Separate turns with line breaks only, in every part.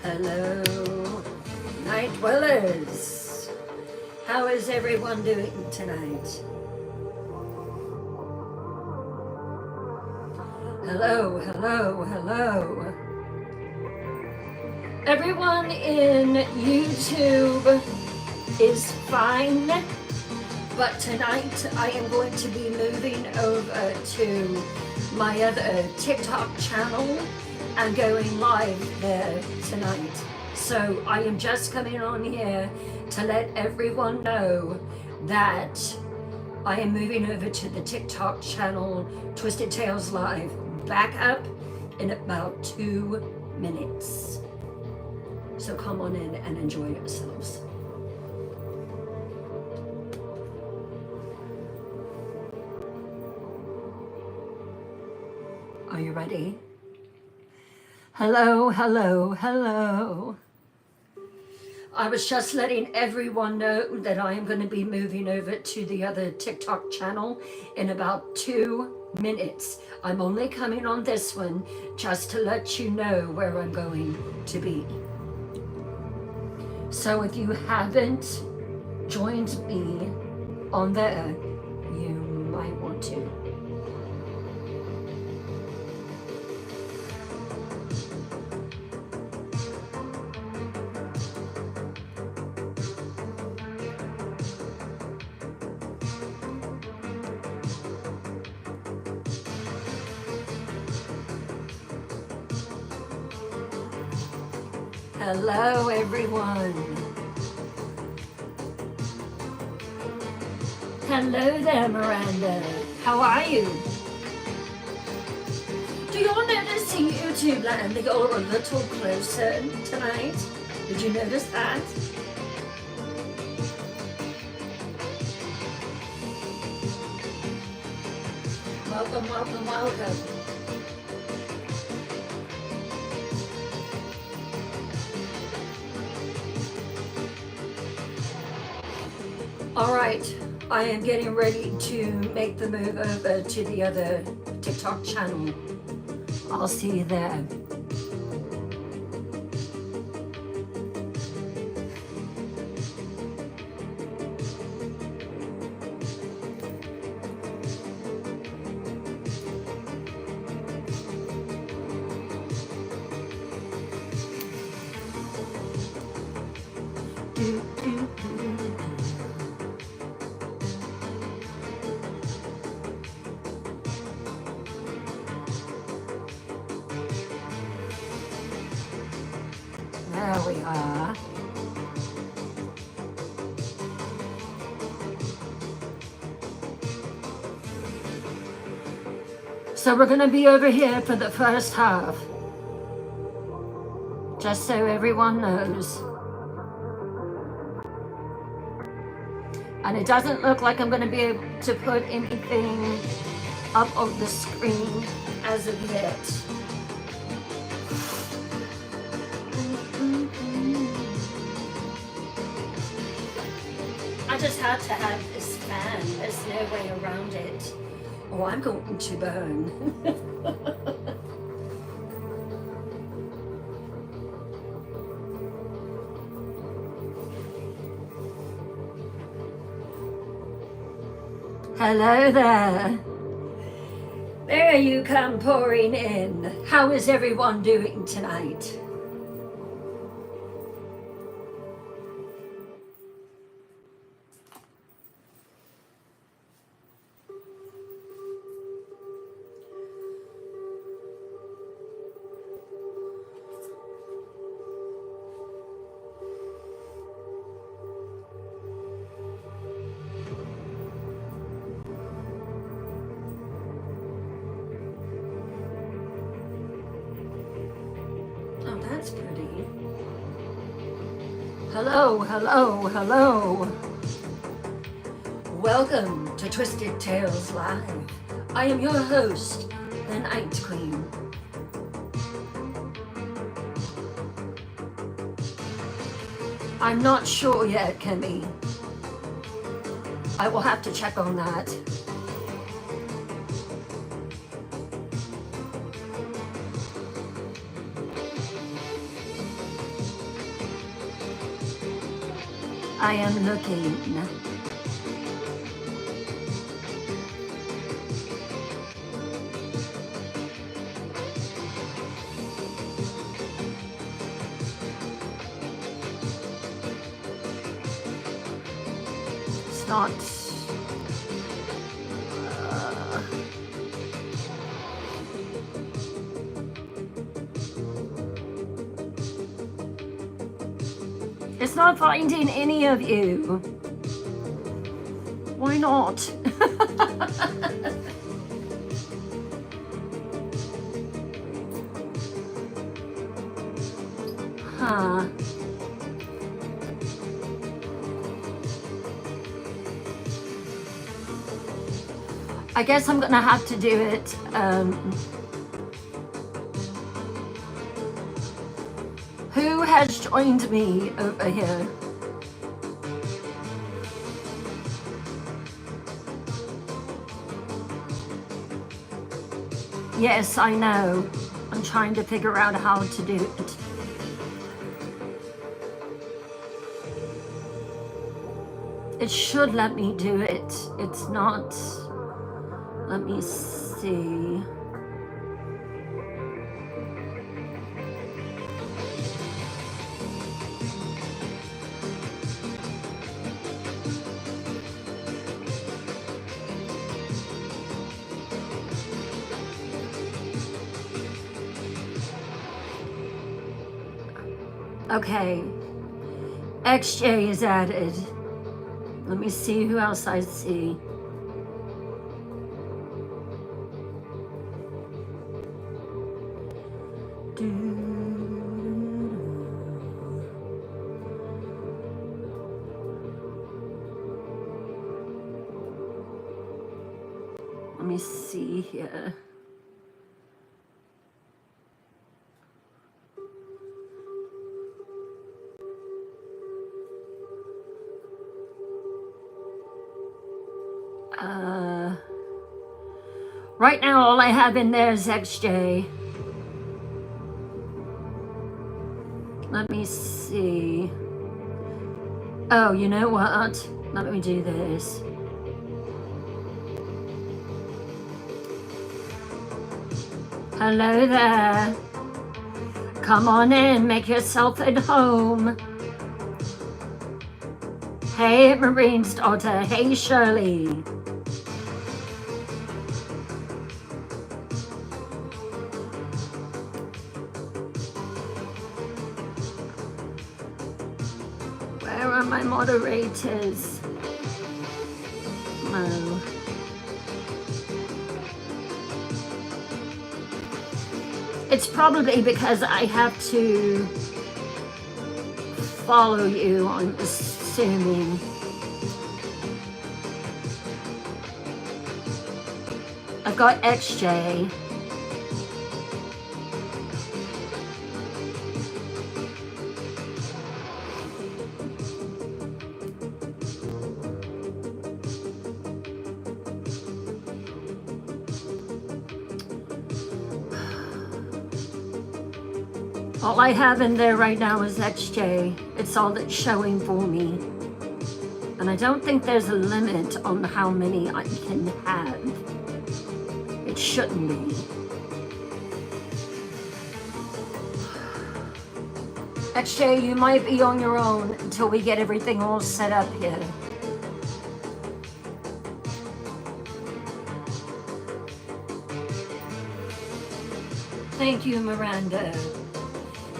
Hello, night dwellers. How is everyone doing tonight? Hello, hello, hello. Everyone in YouTube is fine, but tonight I am going to be moving over to my other TikTok channel and going live there tonight. So I am just coming on here to let everyone know that I am moving over to the TikTok channel Twisted Tales Live, back up in about 2 minutes. So come on in and enjoy yourselves. Are you ready? Hello, hello, hello. I was just letting everyone know that I am going to be moving over to the other TikTok channel in about 2 minutes. I'm only coming on this one just to let you know where I'm going to be. So if you haven't joined me on there, you might want to. Hello, everyone. Hello there, Miranda. How are you? Do you all notice the YouTube land? They go a little closer tonight. Did you notice that? Welcome, welcome, welcome. All right, I am getting ready to make the move over to the other TikTok channel. I'll see you there. There we are. So we're going to be over here for the first half. Just so everyone knows. And it doesn't look like I'm going to be able to put anything up on the screen as of yet. I just had to have this fan. There's no way around it. Oh, I'm going to burn. Hello there. There you come pouring in. How is everyone doing tonight? That's pretty. Hello, hello, hello. Welcome to Twisted Tales Live. I am your host, the Night Queen. I'm not sure yet, Kimmy. I will have to check on that. I am looking. It's not. It's not finding any of you. Why not? Huh. I guess I'm gonna have to do it. Who has joined me over here? Yes, I know. I'm trying to figure out how to do it. It should let me do it. It's not. Let me see. Okay. XJ is added. Let me see who else I see. Let me see here. Right now, all I have in there is XJ. Let me see. Oh, you know what? Let me do this. Hello there. Come on in, make yourself at home. Hey, Marine's daughter. Hey, Shirley. Where are my moderators? No. It's probably because I have to follow you, I'm assuming. I've got XJ. All I have in there right now is XJ. It's all that's showing for me. And I don't think there's a limit on how many I can have. It shouldn't be. XJ, you might be on your own until we get everything all set up here. Thank you, Miranda.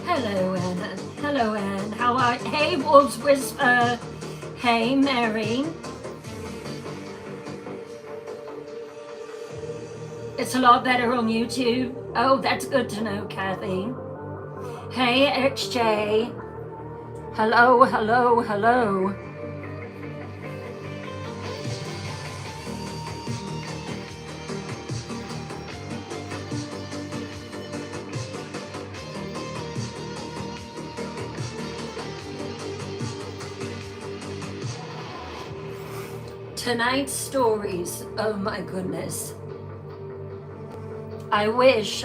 Hello, Anna. Hello, Anne. How are you? Hey, Wolves Whisper. Hey, Mary. It's a lot better on YouTube. Oh, that's good to know, Kathy. Hey, XJ. Hello, hello, hello. Tonight's stories, oh my goodness. I wish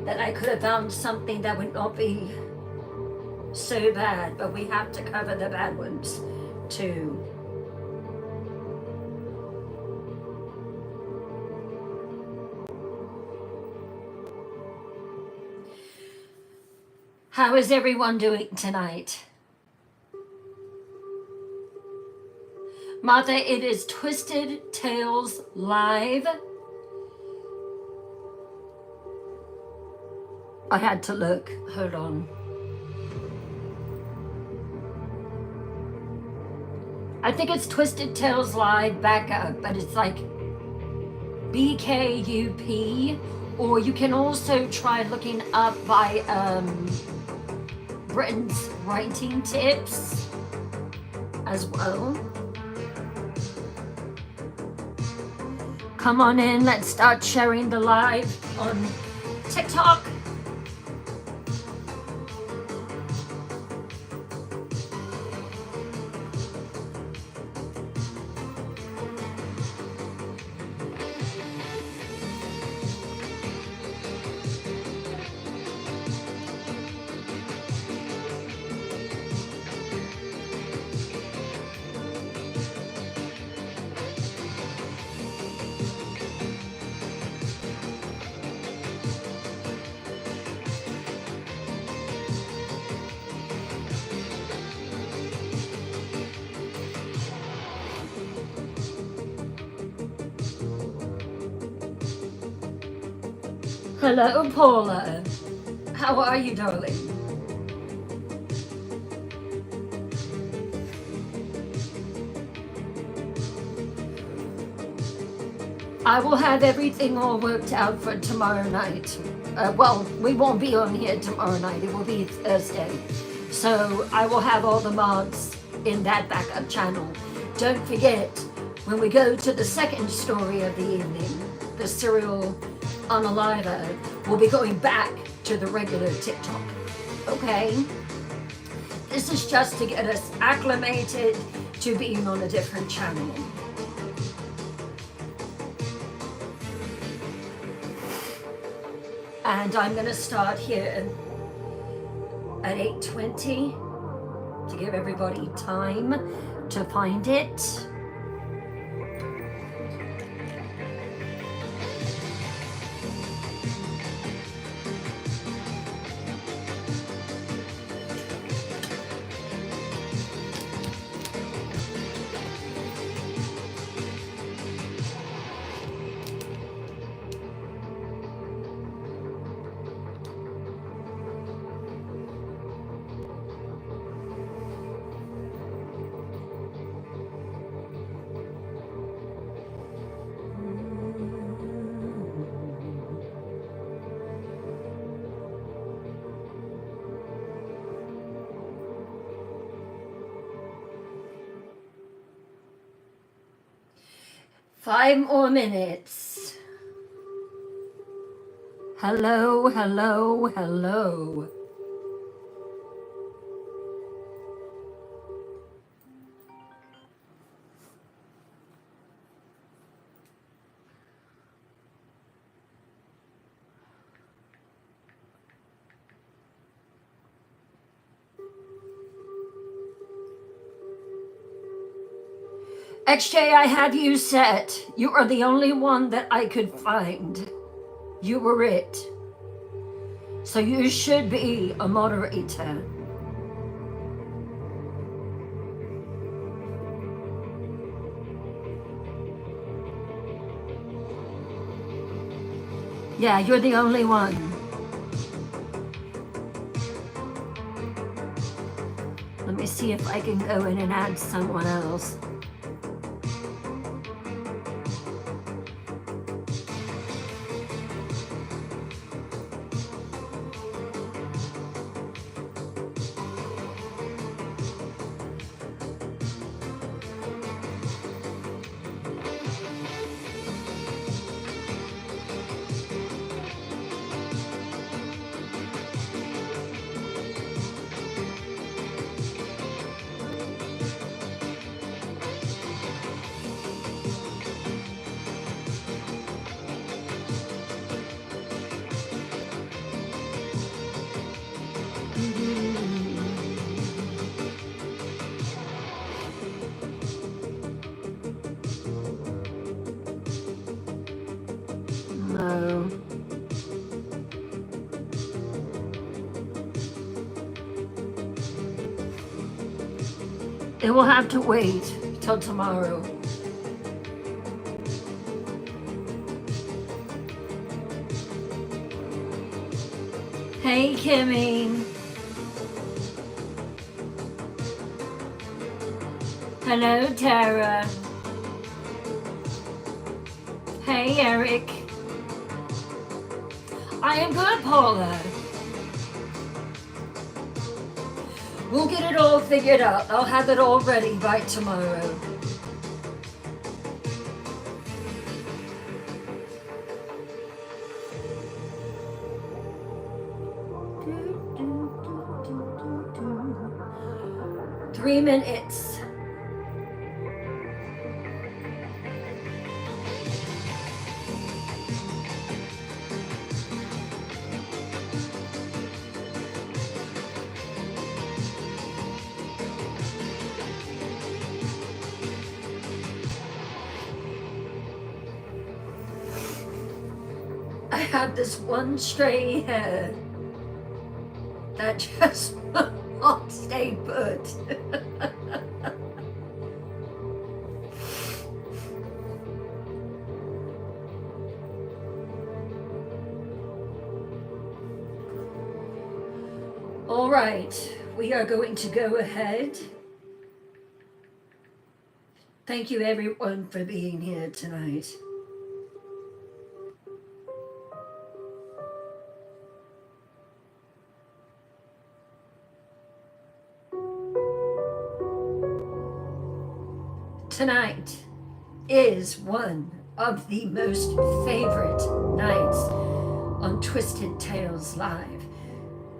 that I could have found something that would not be so bad, but we have to cover the bad ones too. How is everyone doing tonight? Martha, it is Twisted Tales Live. I had to look. Hold on. I think it's Twisted Tales Live Backup, but it's like BKUP, or you can also try looking up by Britain's Writing Tips as well. Come on in, let's start sharing the live on TikTok. Hello, Paula. How are you, darling? I will have everything all worked out for tomorrow night. Well, we won't be on here tomorrow night. It will be Thursday. So I will have all the mods in that backup channel. Don't forget, when we go to the second story of the evening, the Serial Unaliver, we'll be going back to the regular TikTok. Okay? This is just to get us acclimated to being on a different channel. And I'm going to start here at 8:20 to give everybody time to find it. Five more minutes. Hello, hello, hello. XJ, I have you set. You are the only one that I could find. You were it. So you should be a moderator. Yeah, you're the only one. Let me see if I can go in and add someone else. It will have to wait till tomorrow. Hey, Kimmy. Hello, Tara. Hey, Eric. I am good, Paula. We'll get it all figured out. I'll have it all ready by tomorrow. Three minutes. I have this one stray hair that just won't stay put. All right, we are going to go ahead. Thank you everyone for being here tonight. Tonight is one of the most favorite nights on Twisted Tales Live.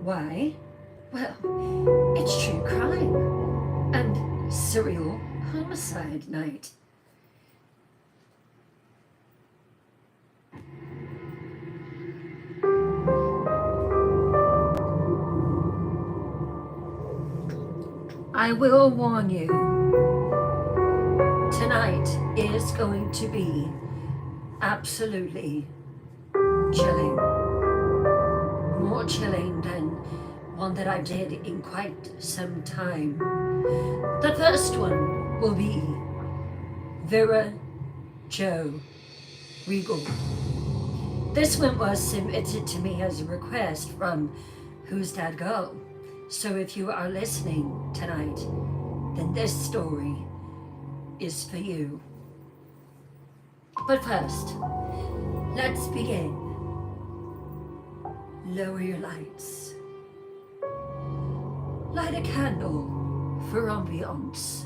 Why? Well, it's true crime and serial homicide night. I will warn you, tonight is going to be absolutely chilling. More chilling than one that I did in quite some time. The first one will be Vera Jo Regal. This one was submitted to me as a request from Who's That Girl? So if you are listening tonight, then this story is for you. But first, let's begin. Lower your lights. Light a candle for ambiance.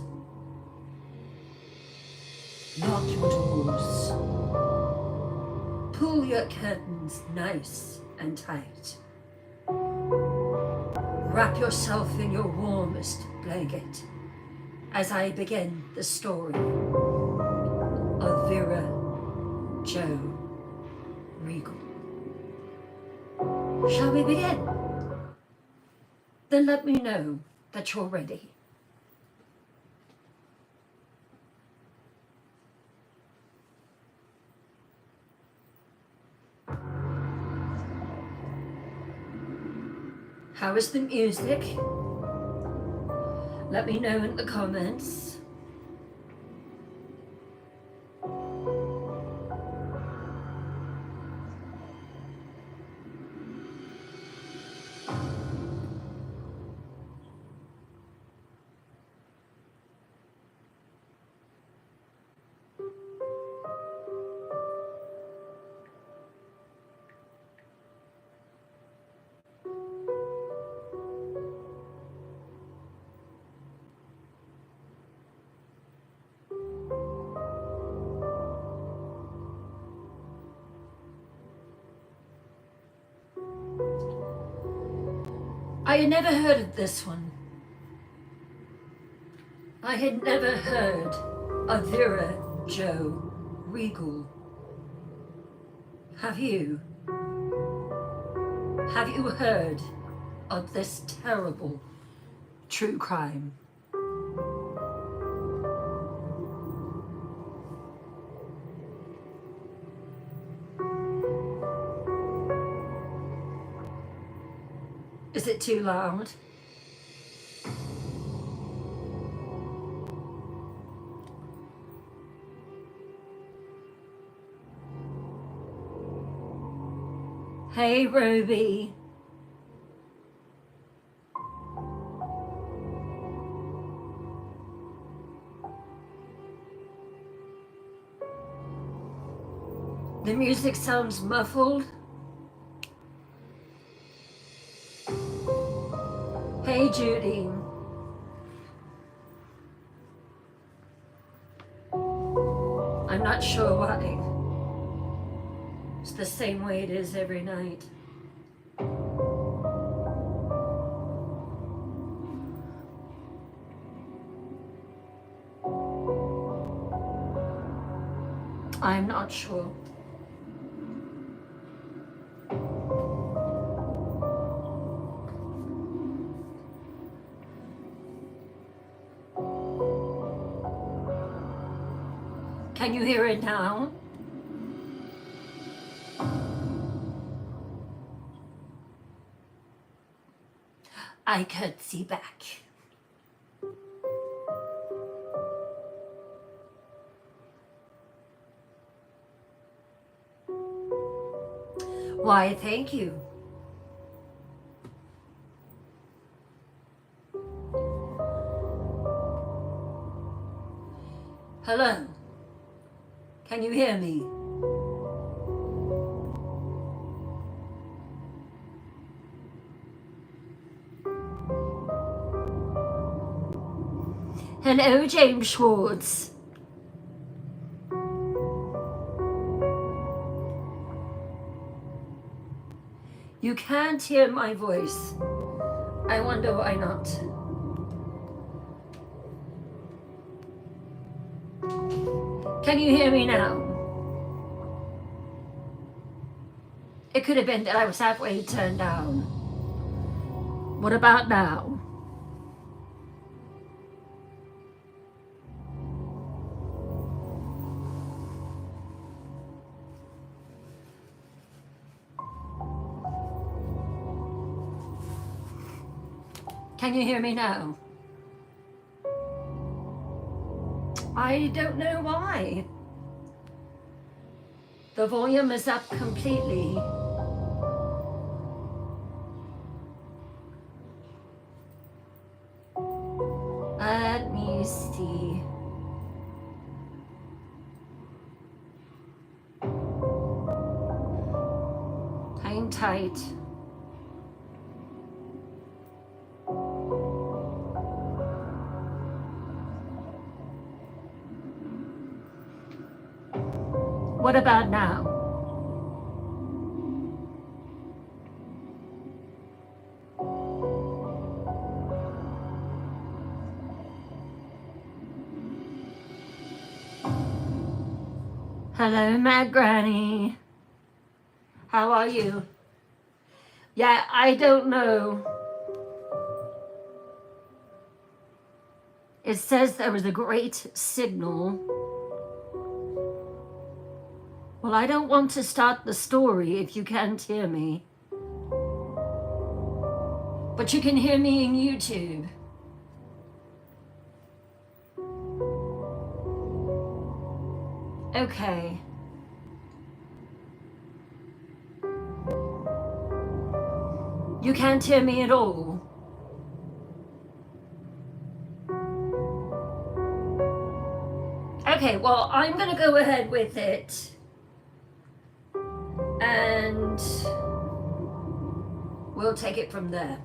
Lock your doors. Pull your curtains nice and tight. Wrap yourself in your warmest blanket as I begin the story of Vera Jo Regal. Shall we begin? Then let me know that you're ready. How is the music? Let me know in the comments. I had never heard of this one. I had never heard of Vera Jo Regal. Have you? Have you heard of this terrible true crime? Is it too loud? Hey, Ruby. The music sounds muffled. Hey, Judy. I'm not sure why. It's the same way it is every night. I'm not sure. Can you hear it now? I could see back. Why, thank you. Hello. Can you hear me? Hello, James Schwartz. You can't hear my voice. I wonder why not. Can you hear me now? It could have been that I was halfway turned down. What about now? Can you hear me now? I don't know why. The volume is up completely. Let me see. Hang tight. What about now? Hello, Mad Granny. How are you? Yeah, I don't know. It says there was a great signal. Well, I don't want to start the story if you can't hear me. But you can hear me in YouTube. Okay. You can't hear me at all. Okay, well, I'm gonna go ahead with it. And we'll take it from there.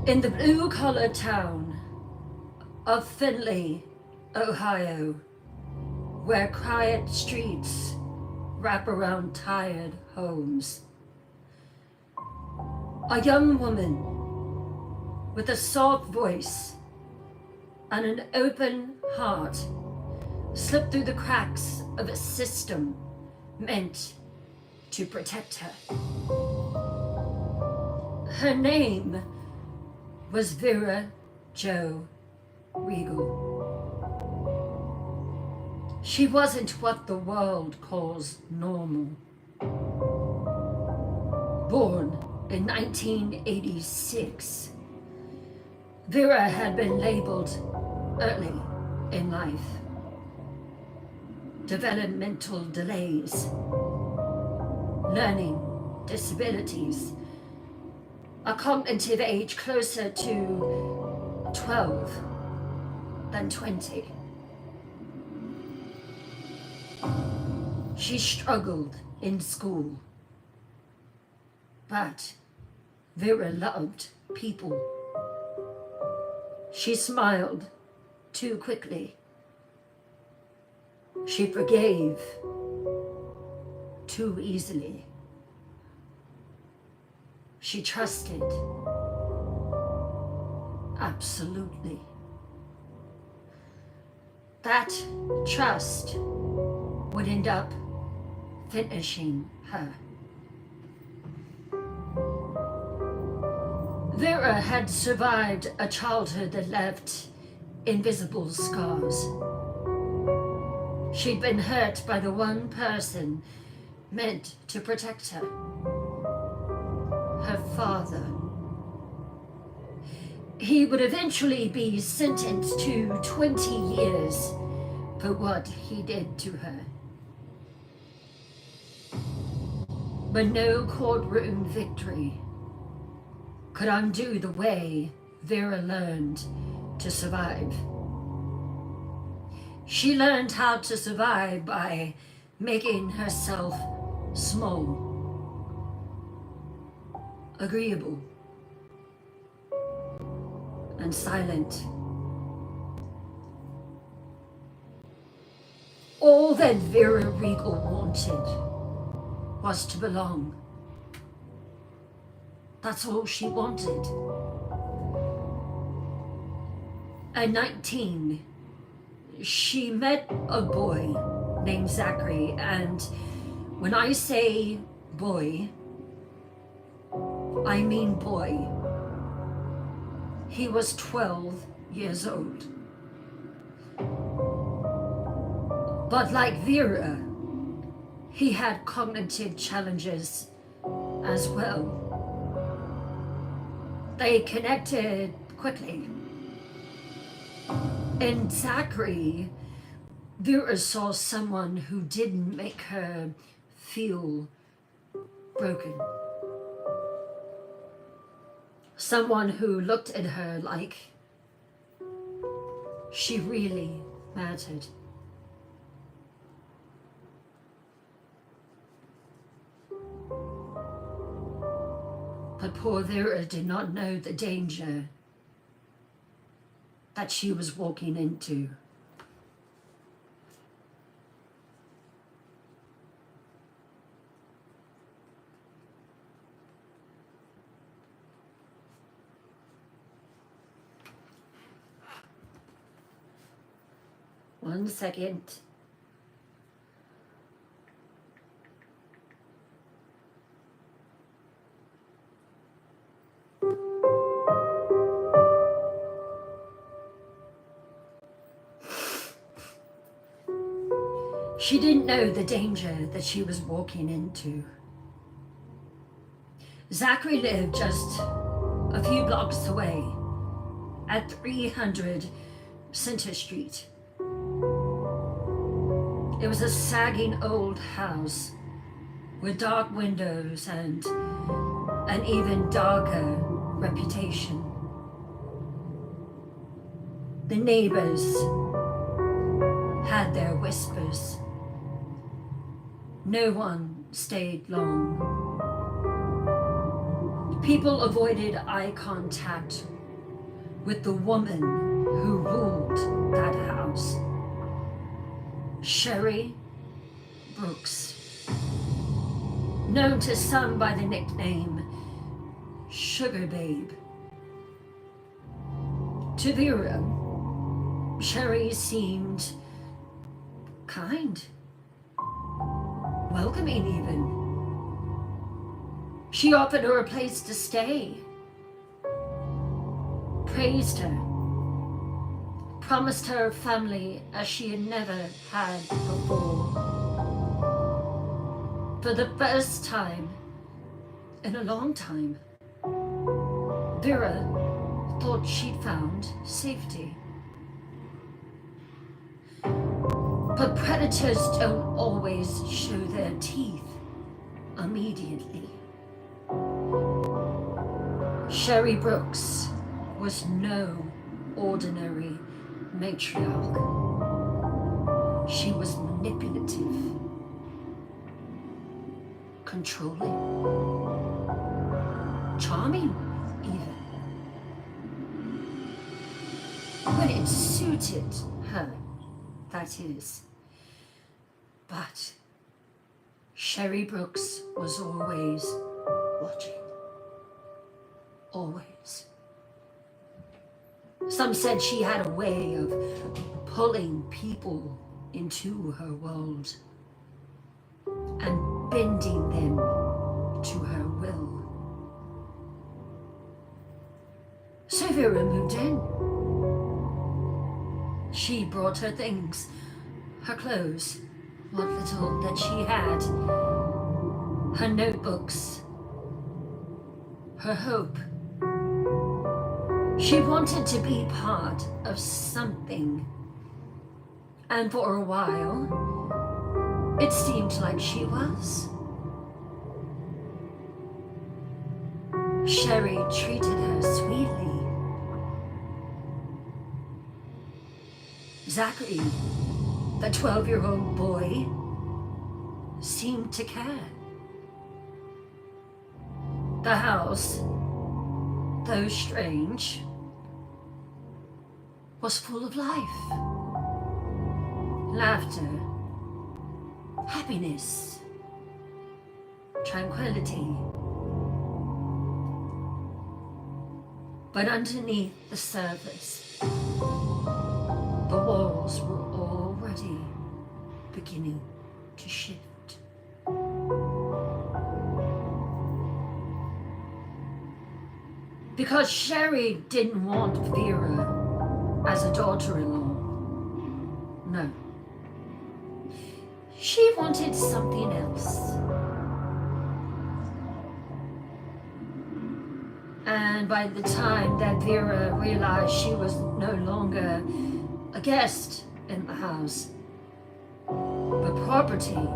In the blue-collar town of Findlay, Ohio, where quiet streets wrap around tired homes, a young woman with a soft voice and an open heart slipped through the cracks of a system meant to protect her. Her name was Vera Jo Regal. She wasn't what the world calls normal. Born in 1986, Vera had been labeled early in life. Developmental delays, learning disabilities, a cognitive age closer to 12 than 20. She struggled in school, but Vera loved people. She smiled too quickly. She forgave too easily. She trusted absolutely. That trust would end up finishing her. Vera had survived a childhood that left invisible scars. She'd been hurt by the one person meant to protect her, her father. He would eventually be sentenced to 20 years for what he did to her. But no courtroom victory could undo the way Vera learned to survive. She learned how to survive by making herself small, agreeable, and silent. All that Vera Regal wanted was to belong. That's all she wanted. At 19, she met a boy named Zachary, and when I say boy, I mean boy. He was 12 years old. But like Vera, he had cognitive challenges as well. They connected quickly. In Zachary, Vera saw someone who didn't make her feel broken. Someone who looked at her like she really mattered. But poor Vera did not know the danger that she was walking into. One second. She didn't know the danger that she was walking into. Zachary lived just a few blocks away at 300 Center Street. It was a sagging old house with dark windows and an even darker reputation. The neighbors had their whispers. No one stayed long. People avoided eye contact with the woman who ruled that house, Sherry Brooks, known to some by the nickname Sugar Babe. To Vera, Sherry seemed kind, welcoming even. She offered her a place to stay, praised her, promised her a family as she had never had before. For the first time in a long time, Vera thought she'd found safety. But predators don't always show their teeth immediately. Sherry Brooks was no ordinary matriarch. She was manipulative, controlling, charming even, when it suited her, that is. But Sherry Brooks was always watching. Always. Some said she had a way of pulling people into her world and bending them to her will. So Vera moved in. She brought her things, her clothes, what little that she had, her notebooks, her hope. She wanted to be part of something, and for a while, it seemed like she was. Sherry treated her sweetly. Zachary, the 12-year-old boy, seemed to care. The house, though strange, was full of life, laughter, happiness, tranquility. But underneath the surface, the walls were already beginning to shift. Because Sherry didn't want Vera as a daughter-in-law. No. She wanted something else. And by the time that Vera realized she was no longer a guest in the house, but property,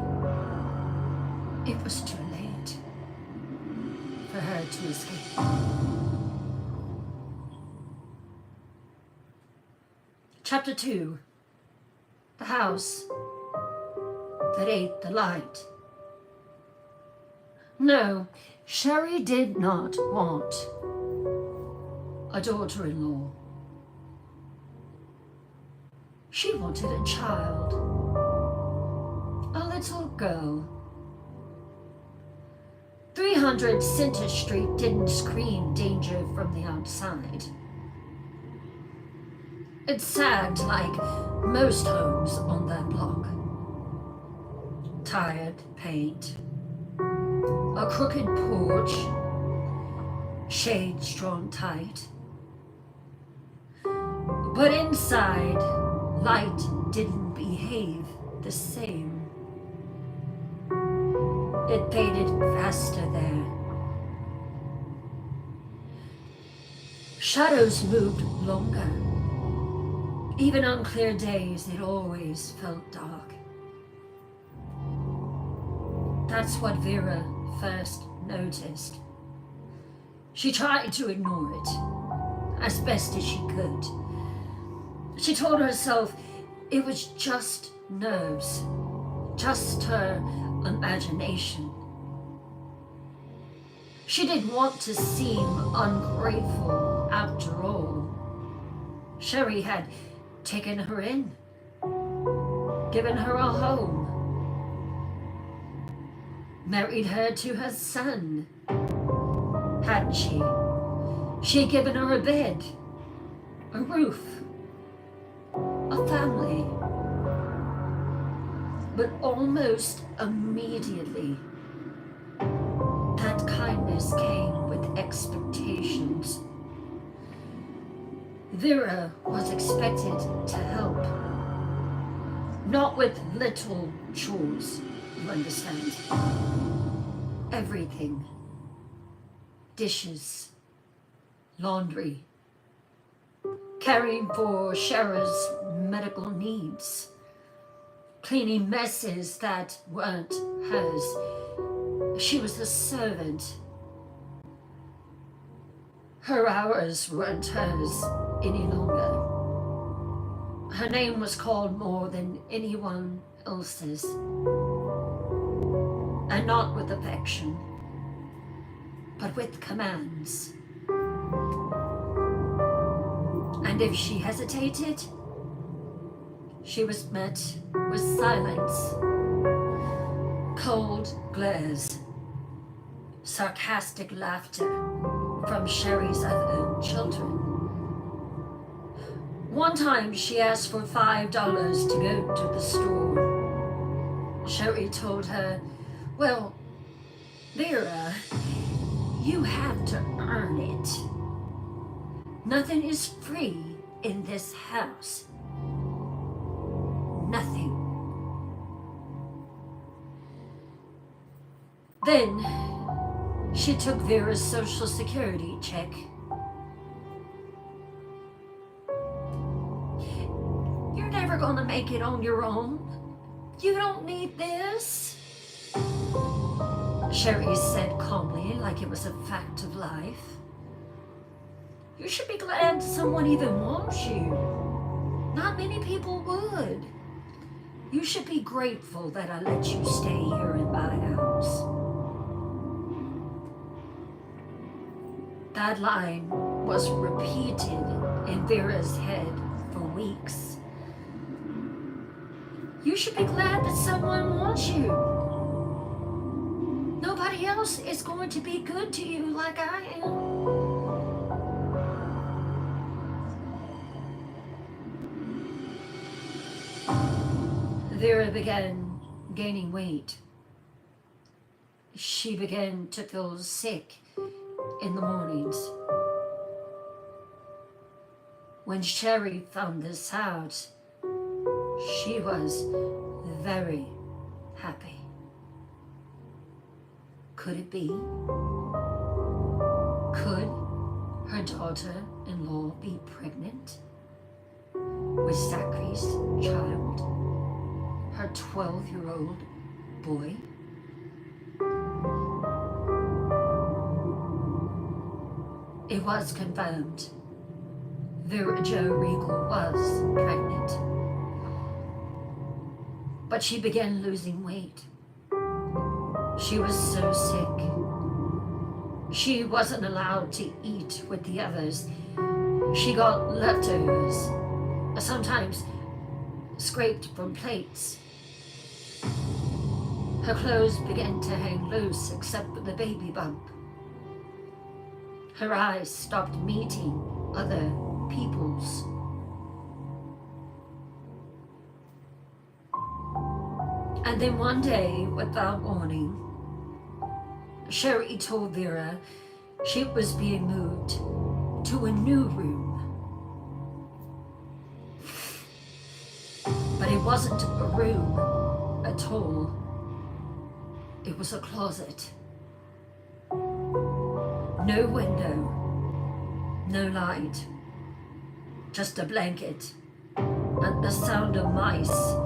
it was too late for her to escape. Chapter 2. The house that ate the light. No, Sherry did not want a daughter-in-law. She wanted a child, a little girl. 300 Center Street didn't scream danger from the outside. It sagged like most homes on that block. Tired paint, a crooked porch, shades drawn tight. But inside, light didn't behave the same. It faded faster there. Shadows moved longer. Even on clear days, it always felt dark. That's what Vera first noticed. She tried to ignore it as best as she could. She told herself it was just nerves, just her imagination. She didn't want to seem ungrateful after all. Sherry had taken her in, given her a home, married her to her son, hadn't she? She'd given her a bed, a roof, a family. But almost immediately, that kindness came with expectations. Vera was expected to help, not with little chores, you understand. Everything. Dishes, laundry, caring for Shara's medical needs, cleaning messes that weren't hers. She was a servant. Her hours weren't hers any longer. Her name was called more than anyone else's, and not with affection, but with commands. And if she hesitated, she was met with silence, cold glares, sarcastic laughter from Sherry's other children. One time she asked for $5 to go to the store. Sherry told her, "Well, Vera, you have to earn it. Nothing is free in this house. Nothing." Then she took Vera's Social Security check. "You're never gonna make it on your own. You don't need this," Sherry said calmly, like it was a fact of life. "You should be glad someone even wants you. Not many people would. You should be grateful that I let you stay here in my house." That line was repeated in Vera's head for weeks. You should be glad that someone wants you. Nobody else is going to be good to you like I am. Vera began gaining weight. She began to feel sick in the mornings. When Sherry found this out, she was very happy. Could it be? Could her daughter-in-law be pregnant with Zachary's child, her 12-year-old boy? It was confirmed. Vera Jo Regal was pregnant. But she began losing weight. She was so sick. She wasn't allowed to eat with the others. She got leftovers, sometimes scraped from plates. Her clothes began to hang loose except for the baby bump. Her eyes stopped meeting other people's. And then one day, without warning, Sherry told Vera she was being moved to a new room. But it wasn't a room at all. It was a closet. No window, no light, just a blanket and the sound of mice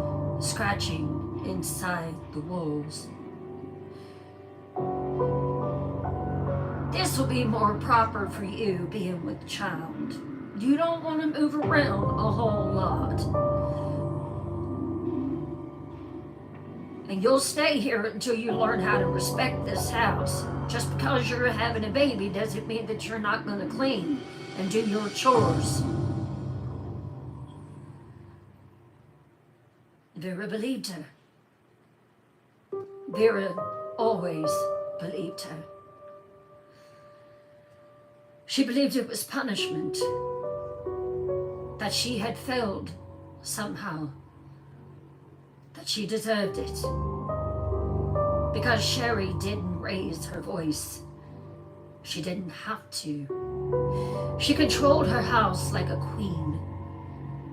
scratching inside the walls. This will be more proper for you being with child. You don't want to move around a whole lot. And you'll stay here until you learn how to respect this house. Just because you're having a baby doesn't mean that you're not going to clean and do your chores. Vera believed her. Vera always believed her. She believed it was punishment, that she had failed somehow, that she deserved it. Because Sherry didn't raise her voice. She didn't have to. She controlled her house like a queen.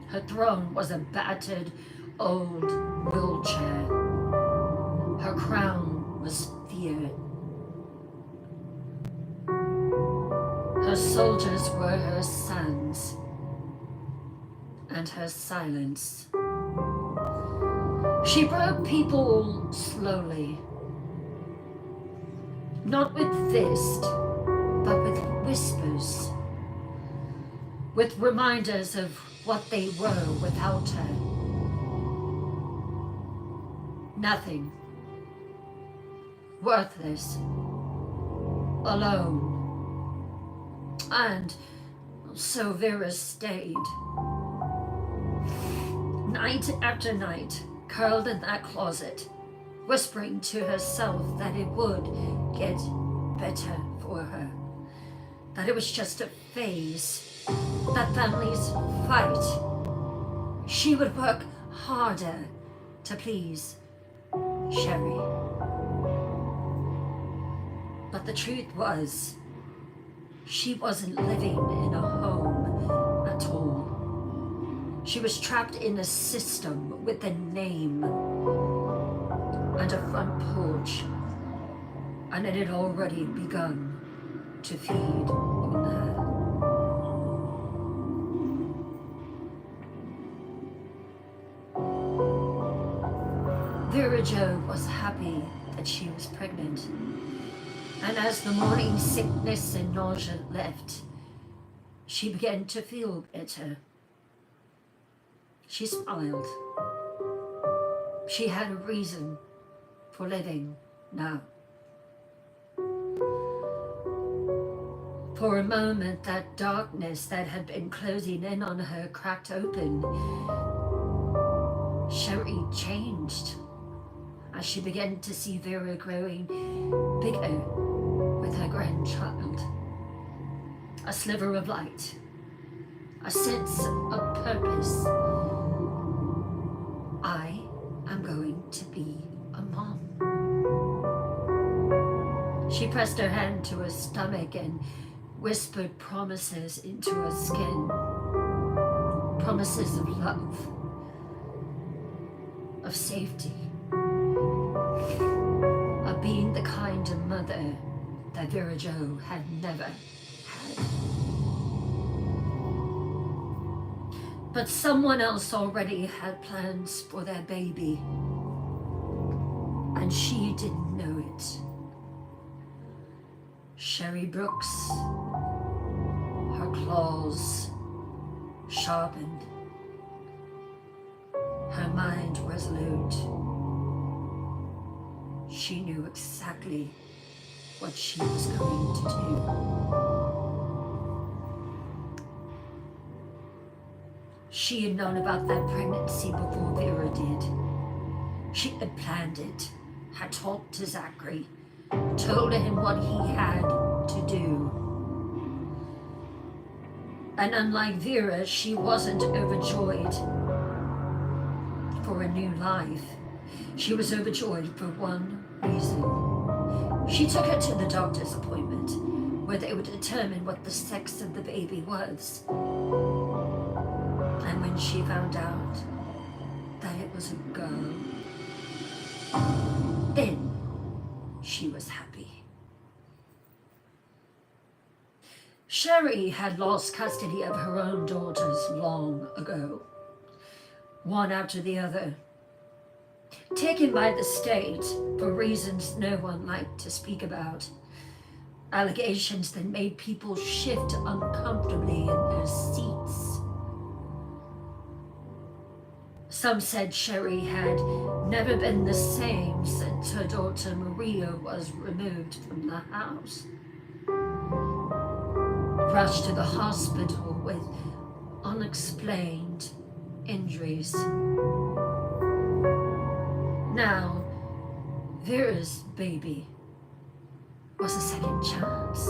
Her throne was a battered old wheelchair. Her crown was fear. Her soldiers were her sons. and her silence. She broke people slowly, not with fist, but with whispers, with reminders of what they were without her. Nothing. Worthless. Alone. And so Vera stayed. Night after night, curled in that closet, whispering to herself that it would get better for her, that it was just a phase, that families fight. She would work harder to please Sherry. But the truth was, she wasn't living in a home at all. She was trapped in a system with a name and a front porch, and it had already begun to feed on her. Vera Jo was happy that she was pregnant, and as the morning sickness and nausea left, she began to feel better. She smiled. She had a reason for living now. For a moment, that darkness that had been closing in on her cracked open. Sherry changed as she began to see Vera growing bigger with her grandchild. A sliver of light, a sense of purpose. I am going to be a mom. She pressed her hand to her stomach and whispered promises into her skin. Promises of love, of safety, of being the kind of mother that Vera Jo had never had. But someone else already had plans for their baby, and she didn't know it. Sherry Brooks, her claws sharpened, her mind resolute. She knew exactly what she was going to do. She had known about that pregnancy before Vera did. She had planned it, had talked to Zachary, told him what he had to do. And unlike Vera, she wasn't overjoyed for a new life. She was overjoyed for one reason. She took her to the doctor's appointment, where they would determine what the sex of the baby was. And when she found out that it was a girl, then she was happy. Sherry had lost custody of her own daughters long ago, one after the other, taken by the state for reasons no one liked to speak about. Allegations that made people shift uncomfortably in their seats. Some said Sherry had never been the same since her daughter Maria was removed from the house. Rushed to the hospital with unexplained injuries. Now, Vera's baby was a second chance.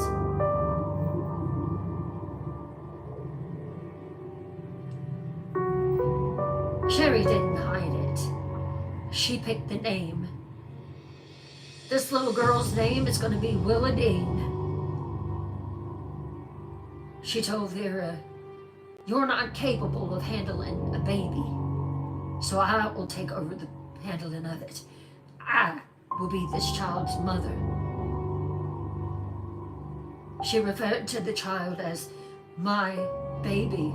Sherry didn't hide it. She picked the name. This little girl's name is going to be Willadine. She told Vera, "You're not capable of handling a baby, so I will take over the handling of it. I will be this child's mother." She referred to the child as my baby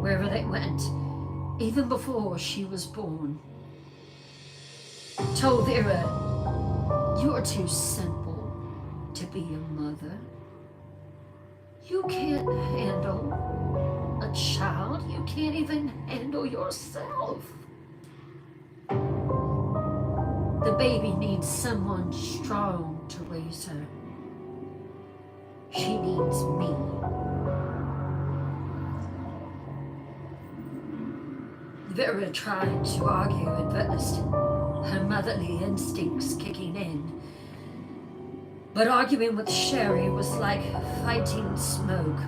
wherever they went, even before she was born, told Vera, "You're too simple to be a mother. You can't handle a child. You can't even handle yourself. The baby needs someone strong to raise her. She needs me." Vera tried to argue at first, her motherly instincts kicking in. But arguing with Sherry was like fighting smoke.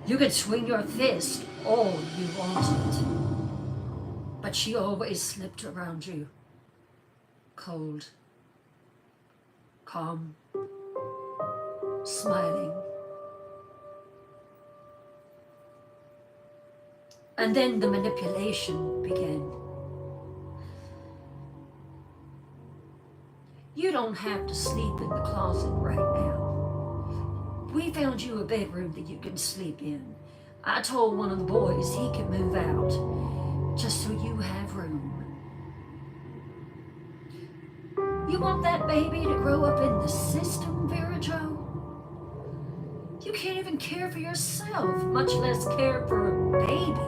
You could swing your fist all you wanted, but she always slipped around you. Cold, calm, smiling. And then the manipulation began. "You don't have to sleep in the closet right now. We found you a bedroom that you can sleep in. I told one of the boys he could move out, just so you have room. You want that baby to grow up in the system, Vera Jo? You can't even care for yourself, much less care for a baby.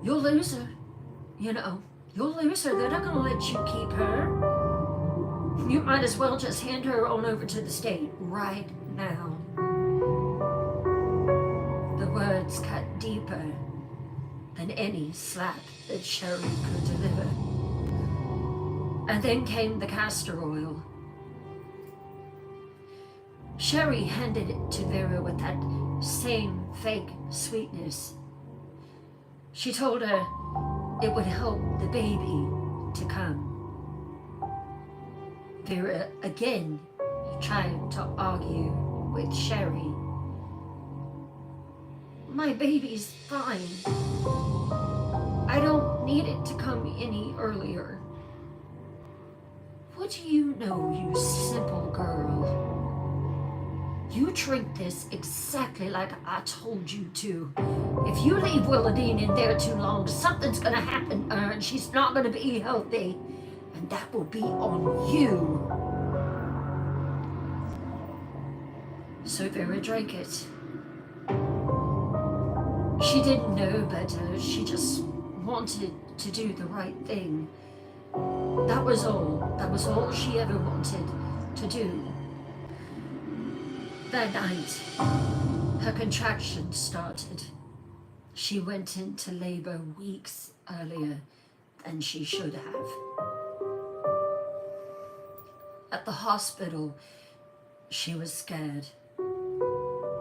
You'll lose her, you know. You'll lose her. They're not going to let you keep her. You might as well just hand her on over to the state right now." The words cut deeper than any slap that Sherry could deliver. And then came the castor oil. Sherry handed it to Vera with that same fake sweetness. She told her it would help the baby to come. Vera again tried to argue with Sherry. "My baby's fine. I don't need it to come any earlier." "What do you know, you simple girl? You drink this exactly like I told you to. If you leave Willadine in there too long, something's gonna happen to her and she's not gonna be healthy. And that will be on you." So Vera drank it. She didn't know better. She just wanted to do the right thing. That was all. That was all she ever wanted to do. That night, her contractions started. She went into labor weeks earlier than she should have. At the hospital, she was scared,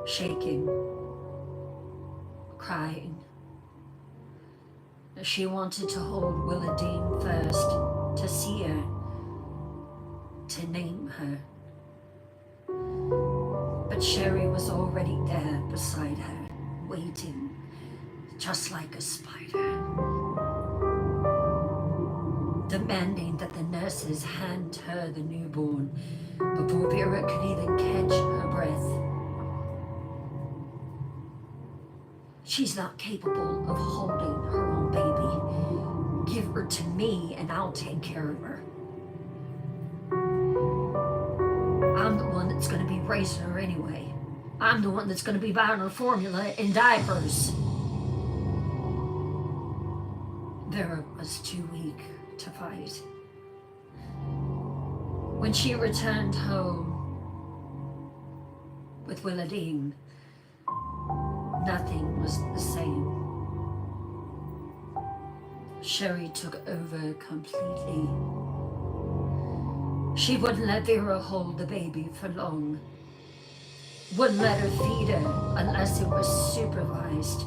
shaking, crying. She wanted to hold Willadine first, to see her, to name her. But Sherry was already there beside her, waiting, just like a spider, demanding that the nurses hand her the newborn before Vera could even catch her breath. "She's not capable of holding her own baby. Give her to me and I'll take care of her. I'm the one that's going to be raising her anyway. I'm the one that's going to be buying her formula and diapers." Vera was too weak to fight. When she returned home with Willadine, nothing was the same. Sherry took over completely. She wouldn't let Vera hold the baby for long. Wouldn't let her feed her unless it was supervised.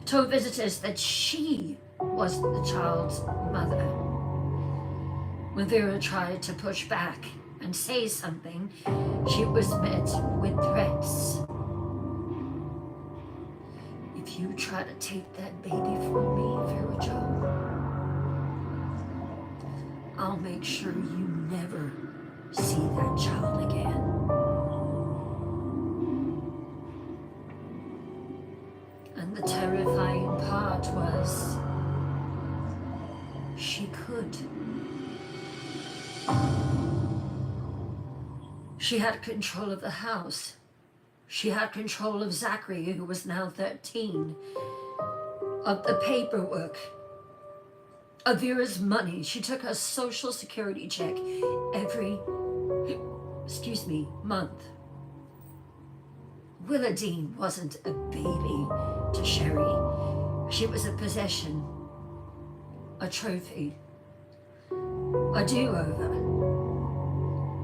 Told visitors that she was the child's mother. When Vera tried to push back and say something, she was met with threats. "If you try to take that baby from me, Vera Jo, I'll make sure you never see that child again." And could. She had control of the house. She had control of Zachary, who was now 13, of the paperwork, of Vera's money. She took her social security check every, month. Willadine wasn't a baby to Sherry. She was a possession, a trophy, a do-over.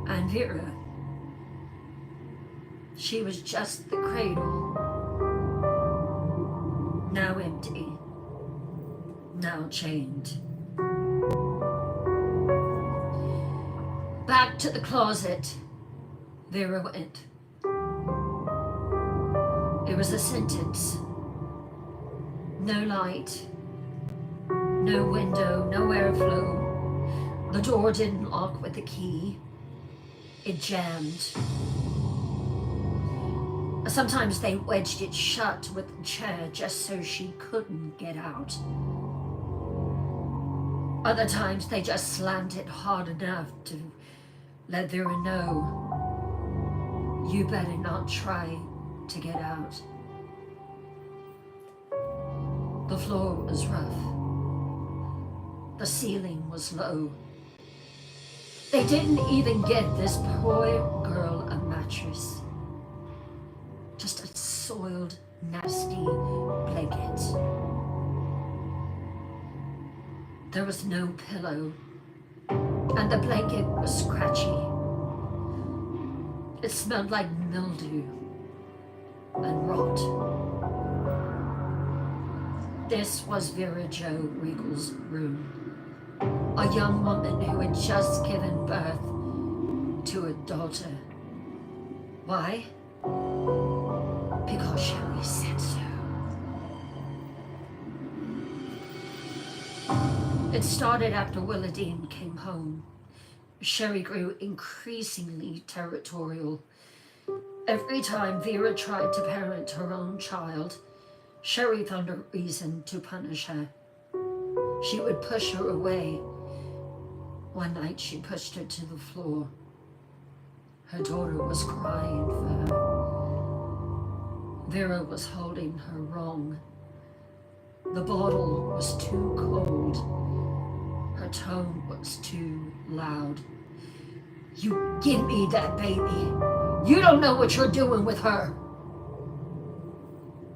And Vera, she was just the cradle, now empty, now chained. Back to the closet, Vera went. It was a sentence. No light, no window, no airflow. The door didn't lock with the key. It jammed. Sometimes they wedged it shut with the chair just so she couldn't get out. Other times they just slammed it hard enough to let Vera know, you better not try to get out. The floor was rough. The ceiling was low. They didn't even get this poor girl a mattress. Just a soiled, nasty blanket. There was no pillow, and the blanket was scratchy. It smelled like mildew and rot. This was Vera Jo Regal's room, a young woman who had just given birth to a daughter. Why? Because Sherry said so. It started after Willadine came home. Sherry grew increasingly territorial. Every time Vera tried to parent her own child, Sherry found a reason to punish her. She would push her away. One night she pushed her to the floor. Her daughter was crying for her. Vera was holding her wrong. The bottle was too cold. Her tone was too loud. You give me that baby. You don't know what you're doing with her.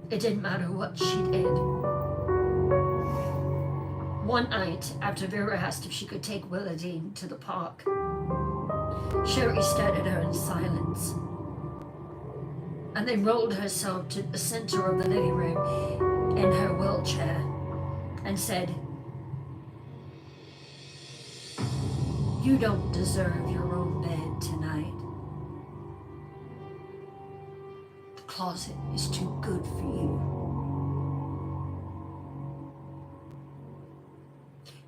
It didn't matter what she did. One night, after Vera asked if she could take Willadine to the park, Sherry stared at her in silence, and then rolled herself to the center of the living room in her wheelchair and said, "You don't deserve your own bed tonight. The closet is too good for you.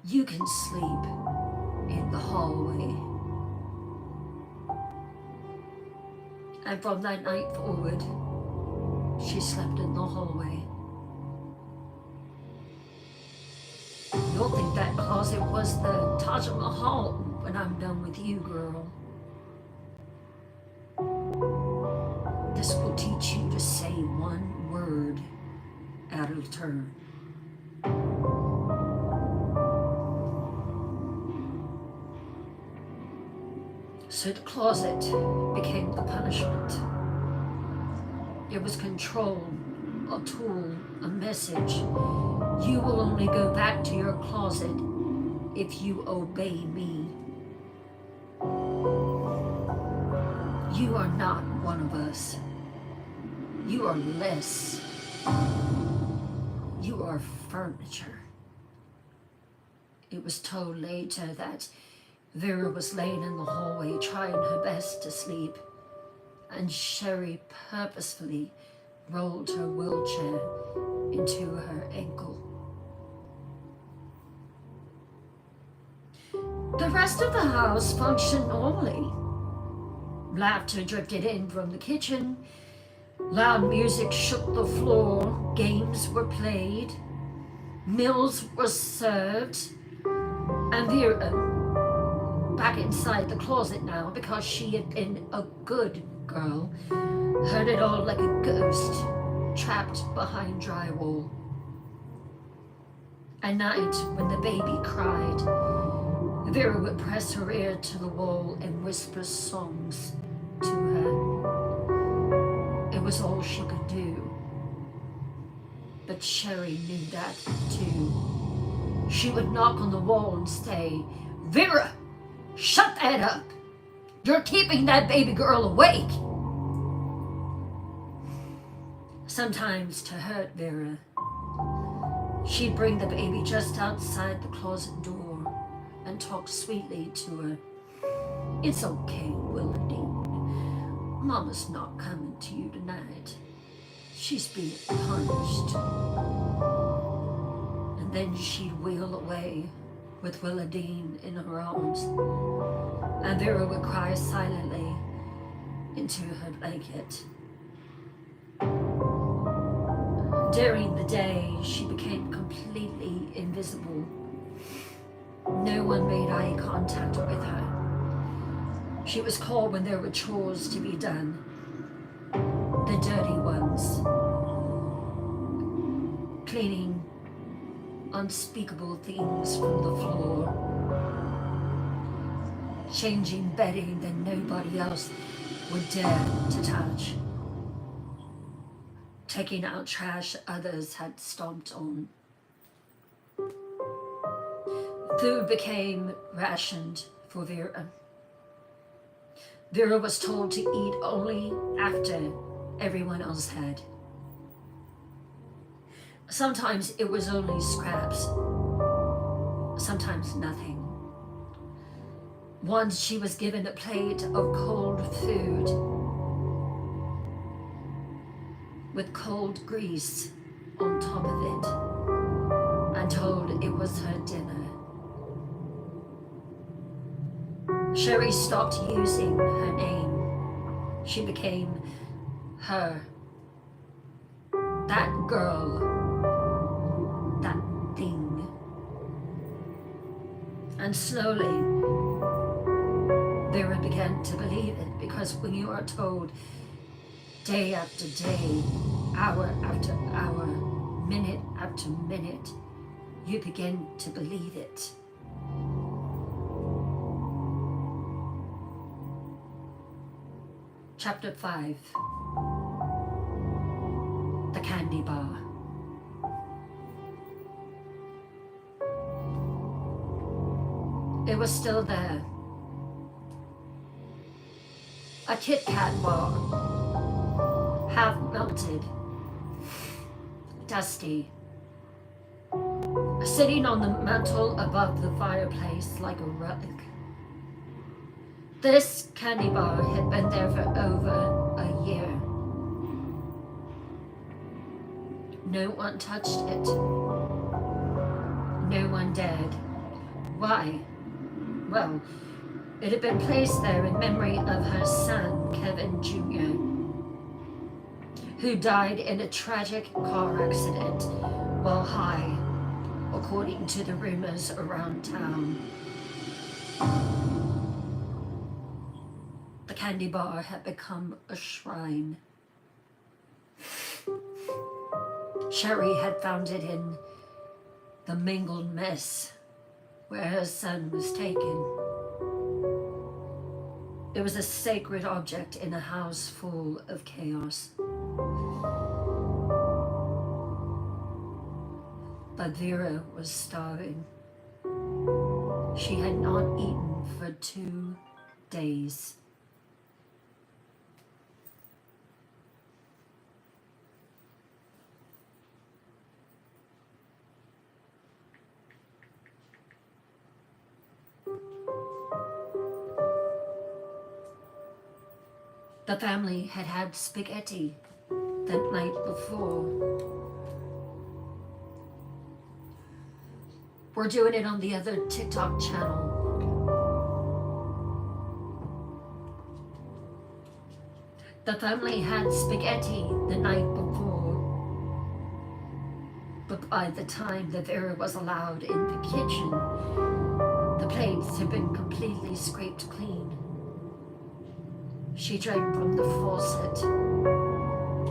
You can sleep in the hallway." And from that night forward, she slept in the hallway. You'll think that closet was the Taj Mahal when I'm done with you, girl. This will teach you to say one word out of turn. So the closet became the punishment. It was control, a tool, a message. You will only go back to your closet if you obey me. You are not one of us. You are less. You are furniture. It was told later that Vera was laying in the hallway trying her best to sleep, and Sherry purposefully rolled her wheelchair into her ankle. The rest of the house functioned normally. Laughter drifted in from the kitchen. Loud music shook the floor. Games were played. Meals were served. And Vera, back inside the closet now, because she had been a good girl, heard it all like a ghost trapped behind drywall. At night, when the baby cried, Vera would press her ear to the wall and whisper songs to her. It was all she could do. But Sherry knew that too. She would knock on the wall and say, "Vera, shut that up! You're keeping that baby girl awake!" Sometimes, to hurt Vera, she'd bring the baby just outside the closet door and talk sweetly to her. "It's okay, Willardine. Mama's not coming to you tonight. She's being punished." And then she'd wheel away with Willardine in her arms, and Vera would cry silently into her blanket. During the day, she became completely invisible. No one made eye contact with her. She was called when there were chores to be done, the dirty ones, cleaning unspeakable things from the floor, changing bedding that nobody else would dare to touch, taking out trash others had stomped on. Food became rationed for Vera. Vera was told to eat only after everyone else had. Sometimes it was only scraps, sometimes nothing. Once she was given a plate of cold food with cold grease on top of it and told it was her dinner. Sherry stopped using her name. She became her. That girl. That thing. And slowly, Vera began to believe it, because when you are told day after day, hour after hour, minute after minute, you begin to believe it. Chapter 5. The Candy Bar. It was still there. A Kit Kat bar, half melted, dusty, sitting on the mantel above the fireplace like a relic. This candy bar had been there for over a year. No one touched it. No one dared. Why? Well, it had been placed there in memory of her son, Kevin Jr., who died in a tragic car accident while high, according to the rumors around town. The candy bar had become a shrine. Sherry had found it in the mingled mess where her son was taken. It was a sacred object in a house full of chaos. But Vera was starving. She had not eaten for 2 days. The family had had spaghetti the night before. We're doing it on the other TikTok channel. The family had spaghetti the night before, but by the time that Vera was allowed in the kitchen, The plates had been completely scraped clean. She drank from the faucet.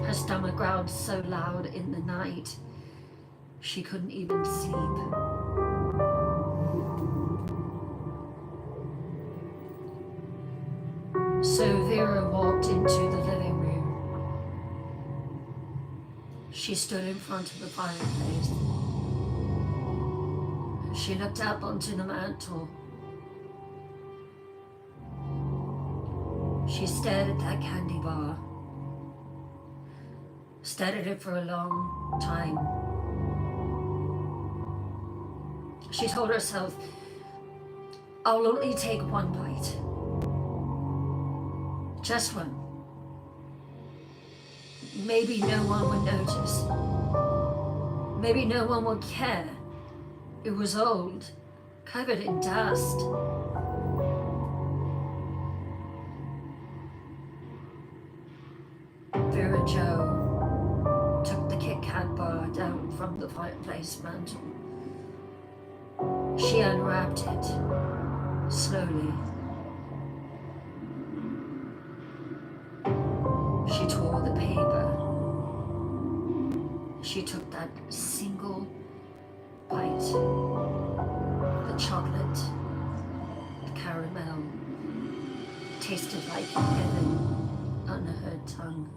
Her stomach growled so loud in the night, she couldn't even sleep. So Vera walked into the living room. She stood in front of the fireplace. She looked up onto the mantel. She stared at that candy bar. Stared at it for a long time. She told herself, I'll only take one bite. Just one. Maybe no one would notice. Maybe no one would care. It was old, covered in dust. Vera Jo took the Kit Kat bar down from the fireplace mantel. She unwrapped it slowly. She tore the paper. She took that single bite. The chocolate, the caramel, tasted like heaven on her tongue.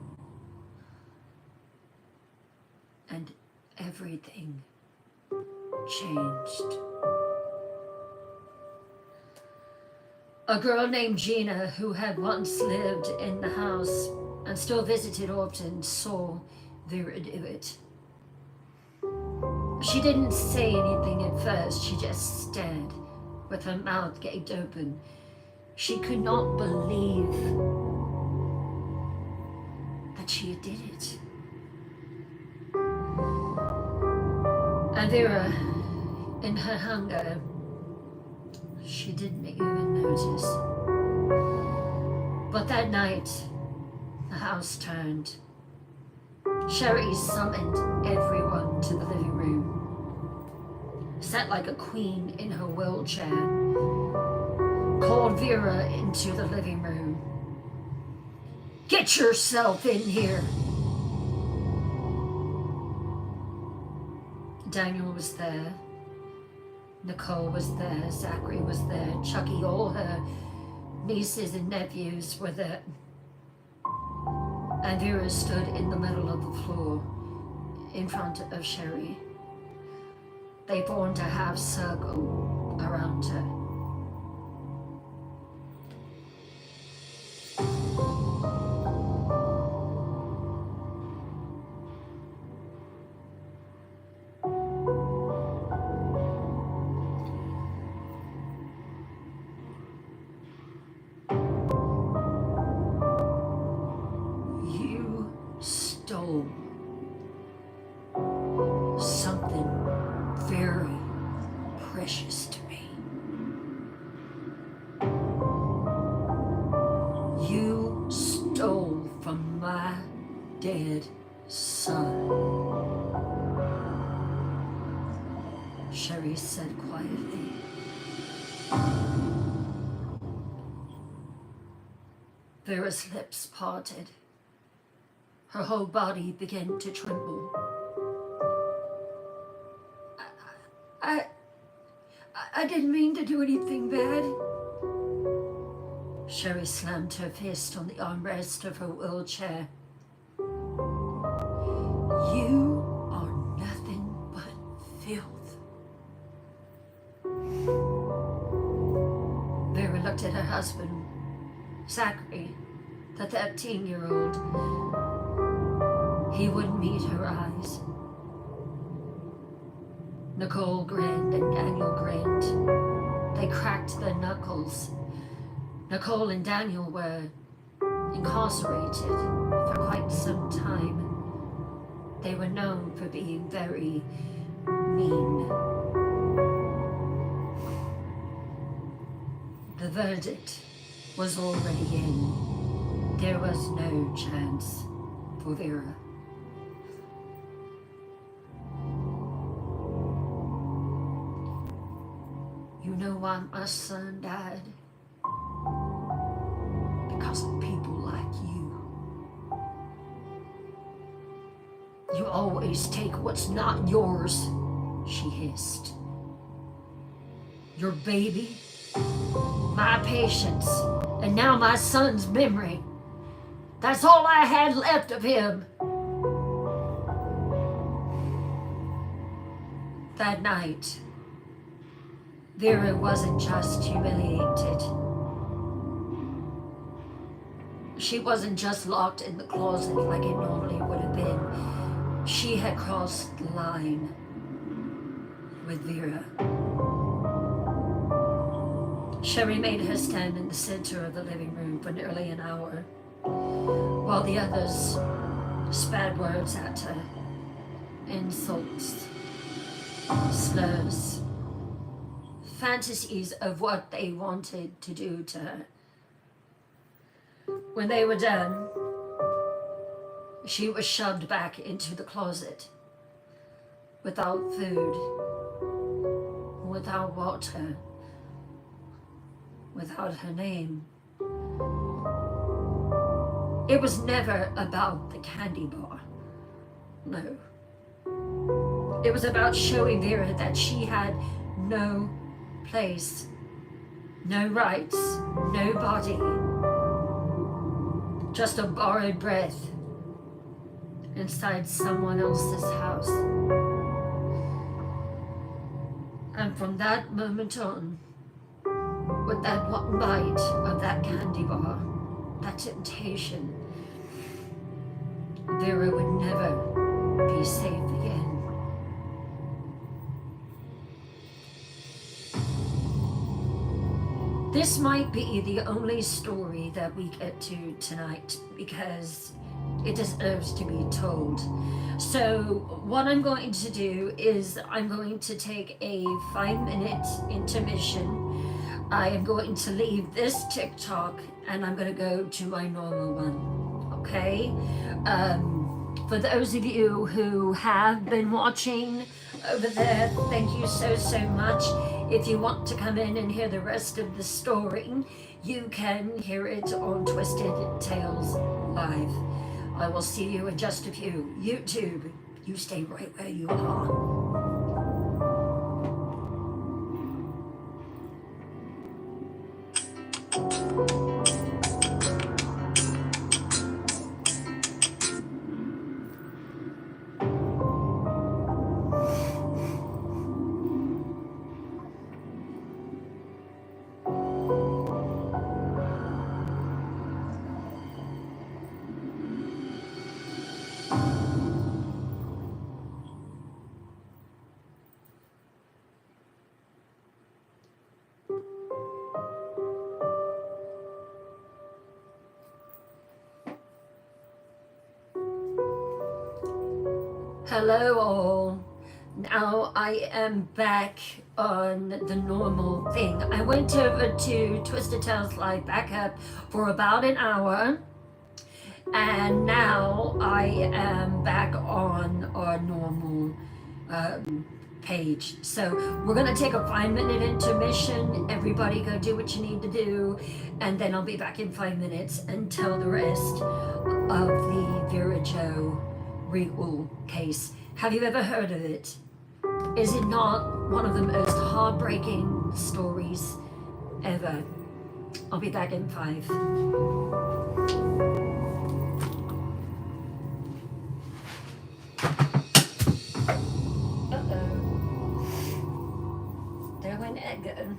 And everything changed. A girl named Gina, who had once lived in the house and still visited often, saw Vera do it. She didn't say anything at first, she just stared with her mouth gaped open. She could not believe that she did it. And Vera, in her hunger, she didn't even notice. But that night, the house turned. Sherry summoned everyone to the living room. Sat like a queen in her wheelchair. Called Vera into the living room. Get yourself in here. Daniel was there. Nicole was there. Zachary was there. Chucky, all her nieces and nephews were there. And Vera stood in the middle of the floor in front of Sherry. They formed a half circle around her. You stole something very precious to me. You stole from my dead son. Sherry said quietly. Vera's lips parted. Her whole body began to tremble. I didn't mean to do anything bad. Sherry slammed her fist on the armrest of her wheelchair. You are nothing but filth. Vera looked at her husband, Zachary, the 13-year-old. He wouldn't meet her eyes. Nicole grinned and Daniel grinned. They cracked their knuckles. Nicole and Daniel were incarcerated for quite some time. They were known for being very mean. The verdict was already in. There was no chance for Vera. You know why why my son died? Because of people like you. You always take what's not yours, she hissed. Your baby, my patience, and now my son's memory. That's all I had left of him. That night, Vera wasn't just humiliated. She wasn't just locked in the closet like it normally would have been. She had crossed the line with Vera. Sherry made her stand in the center of the living room for nearly an hour, while the others spat words at her, insults, slurs, fantasies of what they wanted to do to her. When they were done, she was shoved back into the closet without food, without water, without her name. It was never about the candy bar. No. It was about showing Vera that she had no place, no rights, no body, just a borrowed breath inside someone else's house. And from that moment on, with that one bite of that candy bar, that temptation, Vera would never be safe again. This might be the only story that we get to tonight because it deserves to be told. So what I'm going to do is I'm going to take a 5-minute intermission. I am going to leave this TikTok and I'm going to go to my normal one, okay? For those of you who have been watching over there, thank you so much. If you want to come in and hear the rest of the story, you can hear it on Twisted Tales Live. I will see you in just a few. YouTube, you stay right where you are. Hello all. Now I am back on the normal thing. I went over to Twisted Tales Live back up for about an hour, and now I am back on our normal page. So we're gonna take a 5-minute intermission. Everybody go do what you need to do, and then I'll be back in 5 minutes and tell the rest of the Vera Jo Real case. Have you ever heard of it? Is it not one of the most heartbreaking stories ever? I'll be back in 5. There went Edgar.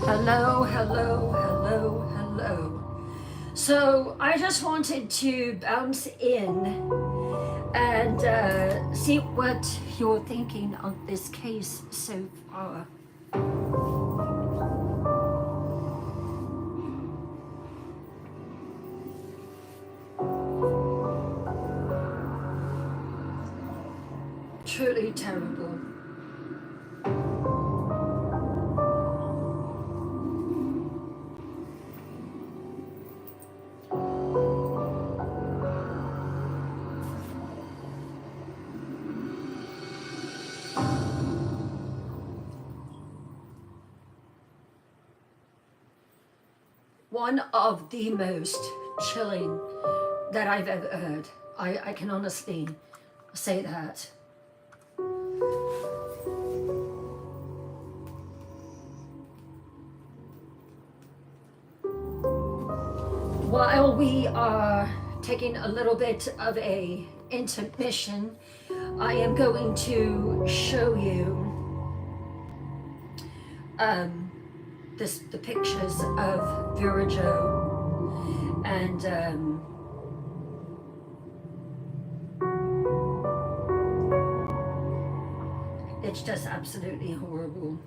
Hello, hello, hello, hello. So I just wanted to bounce in and see what you're thinking of this case so far. Truly terrible. One of the most chilling that I've ever heard. I can honestly say that. While we are taking a little bit of a intermission, I am going to show you the pictures of Virajo, and it's just absolutely horrible.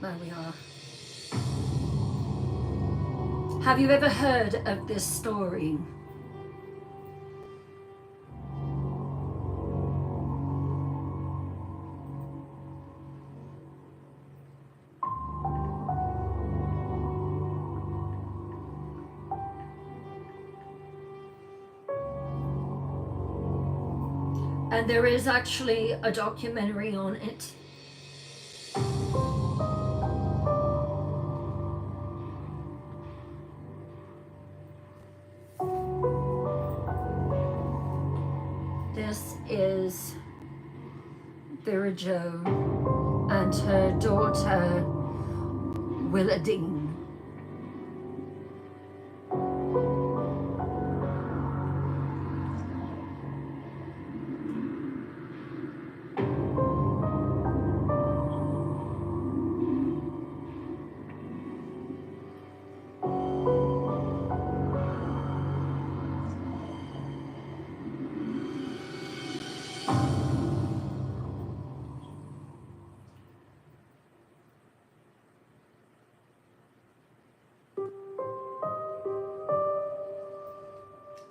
There we are. Have you ever heard of this story? And there is actually a documentary on it. This is Virajo and her daughter Willadine.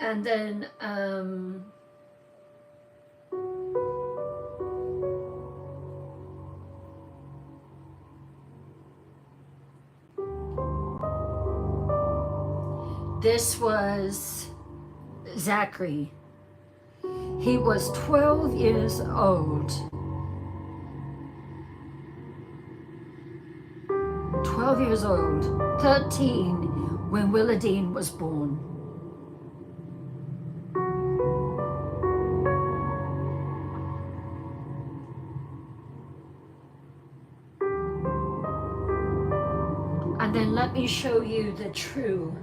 And then this was Zachary. He was 12 years old. 12 years old. 13 when Willardine was born. And then let me show you the true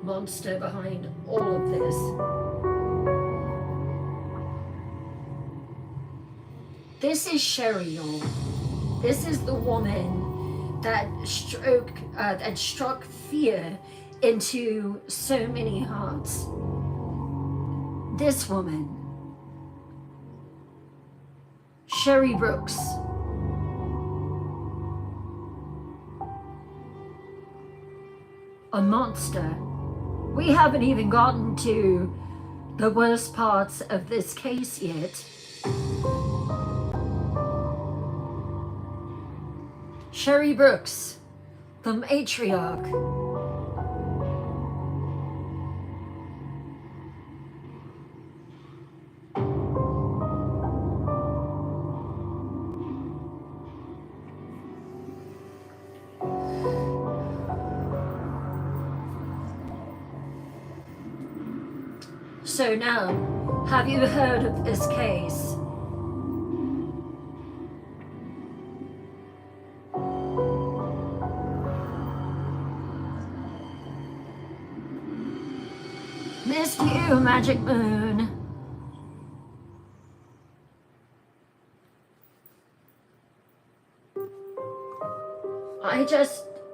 monster behind all of this. This is Sherry, y'all. This is the woman that struck fear into so many hearts. This woman, Sherry Brooks. A monster. We haven't even gotten to the worst parts of this case yet. Sherry Brooks, the matriarch. So now, have you heard of this case? Missed you, Magic Moon.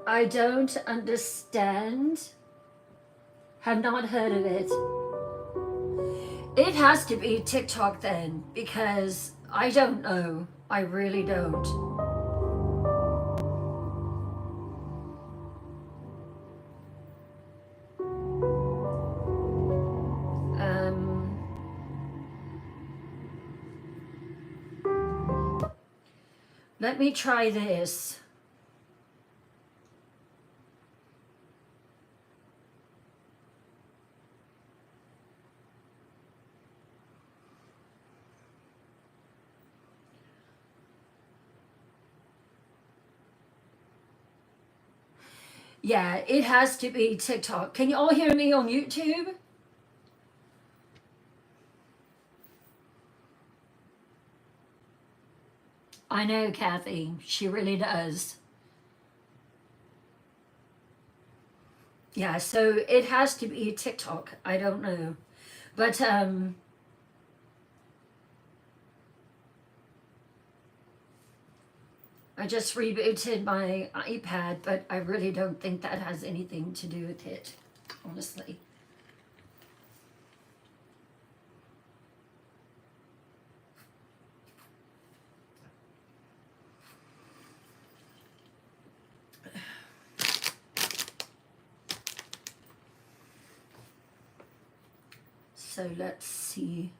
I don't understand. Have not heard of it. It has to be TikTok then, because I don't know. I really don't. Let me try this. Yeah, it has to be TikTok. Can you all hear me on YouTube? I know, Kathy. She really does. Yeah, so it has to be TikTok. I don't know. But, I just rebooted my iPad, but I really don't think that has anything to do with it, honestly. So let's see.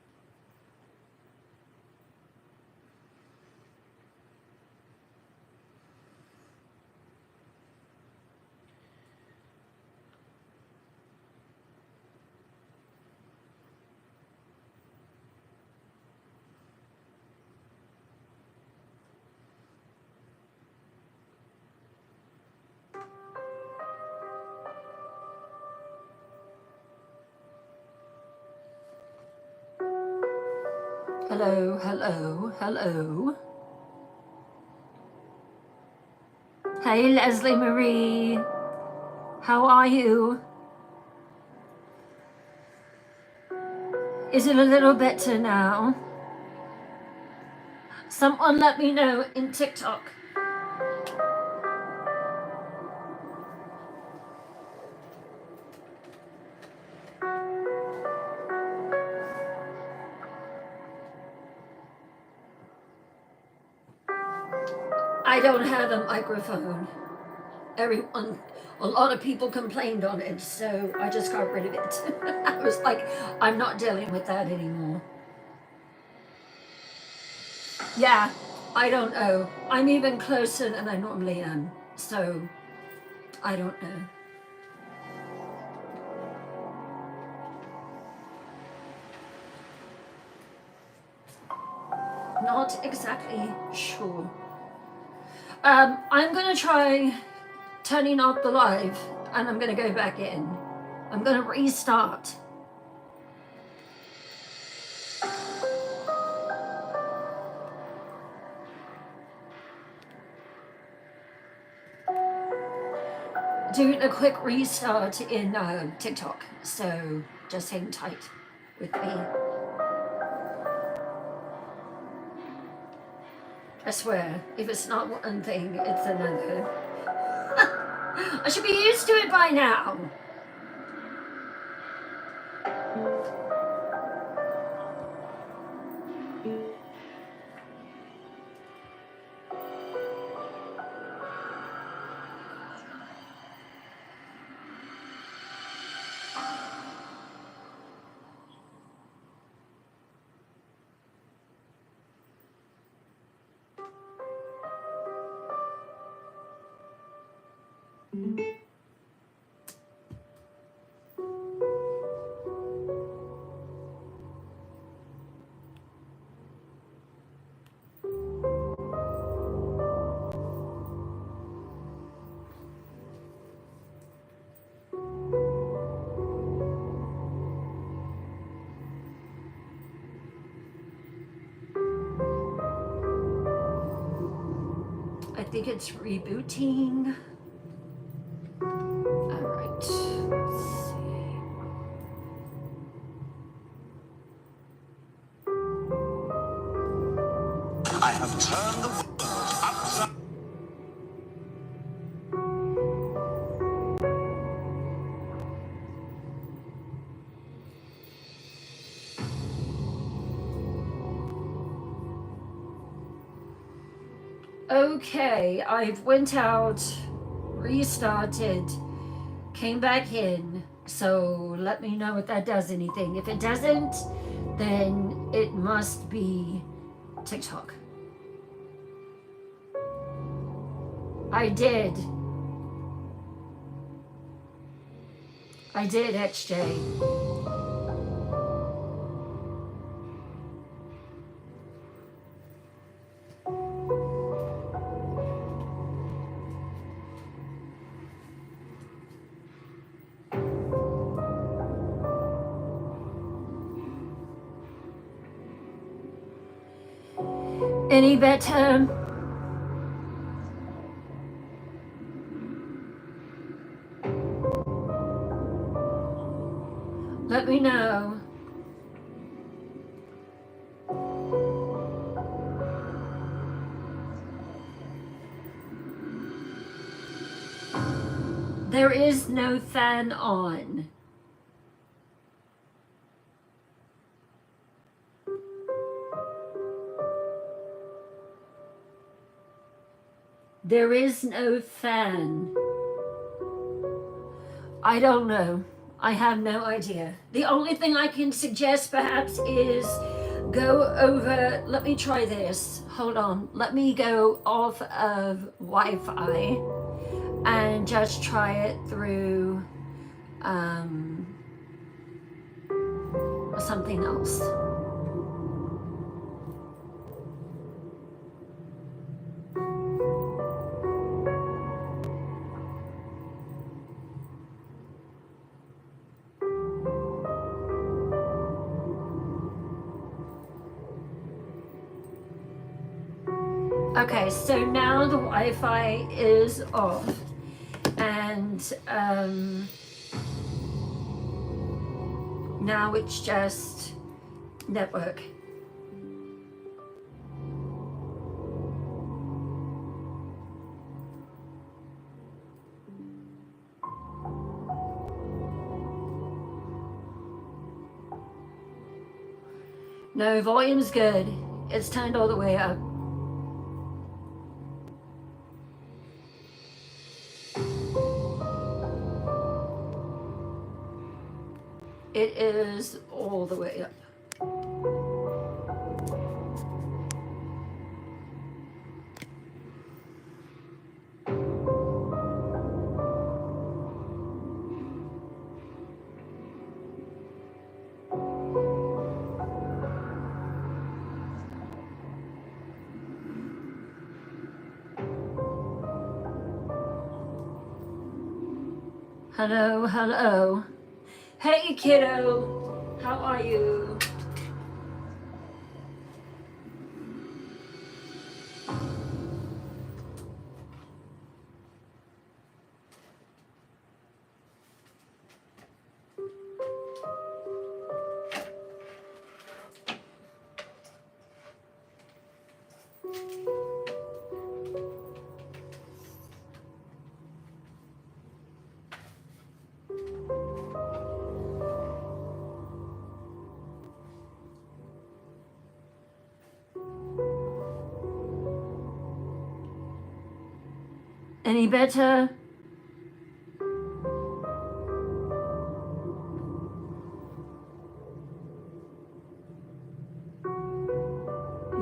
Hello, hello, hello. Hey, Leslie Marie. How are you? Is it a little better now? Someone let me know in TikTok. I don't have a microphone. A lot of people complained on it, so I just got rid of it. I was like, I'm not dealing with that anymore. Yeah, I don't know. I'm even closer than I normally am, so I don't know. Not exactly sure. I'm gonna try turning off the live. and I'm gonna go back in. I'm gonna restart. Doing a quick restart in TikTok, so just hang tight with me. I swear, if it's not one thing, it's another. I should be used to it by now. I think it's rebooting. All right, let's see.
I have turned the world upside.
Okay, I've went out, restarted, came back in, so let me know if that does anything. If it doesn't, then it must be TikTok. I did, XJ. Any better? Let me know. There is no fan on. There is no fan. I don't know. I have no idea. The only thing I can suggest perhaps is go over, let me try this. Hold on. Let me go off of Wi-Fi and just try it through something else. Okay, so now the Wi-Fi is off, and now it's just network. No, volume's good. It's turned all the way up. It is all the way up. Hello, hello. Hey, kiddo. How are you? Any better?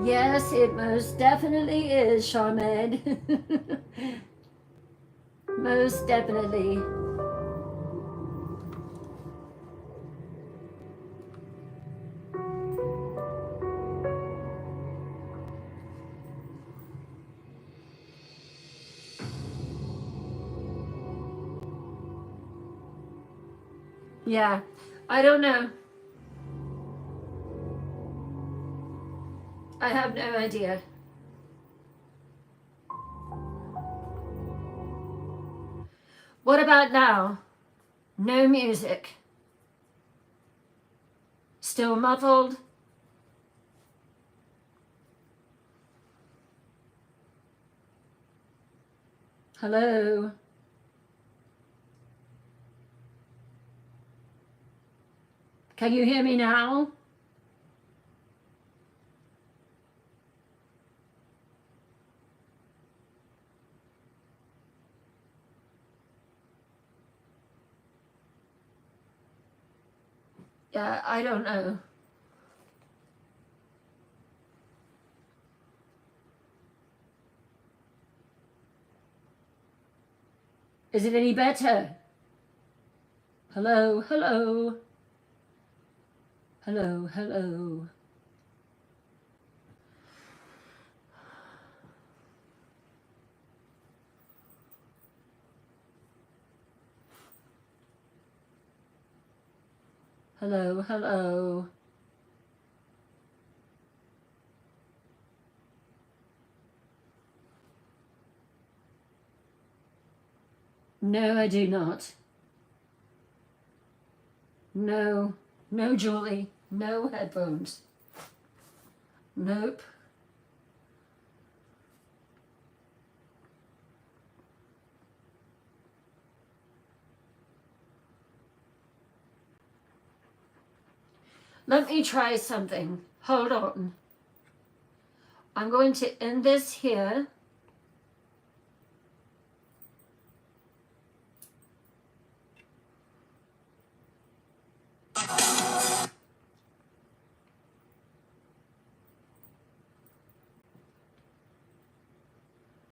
Yes, it most definitely is, Charmaine. Most definitely. Yeah, I don't know. I have no idea. What about now? No music. Still muffled? Hello? Can you hear me now? Yeah, I don't know. Is it any better? Hello, hello. Hello, hello. Hello, hello. No, I do not. No, no, Julie. No headphones. Nope. Let me try something. Hold on. I'm going to end this here.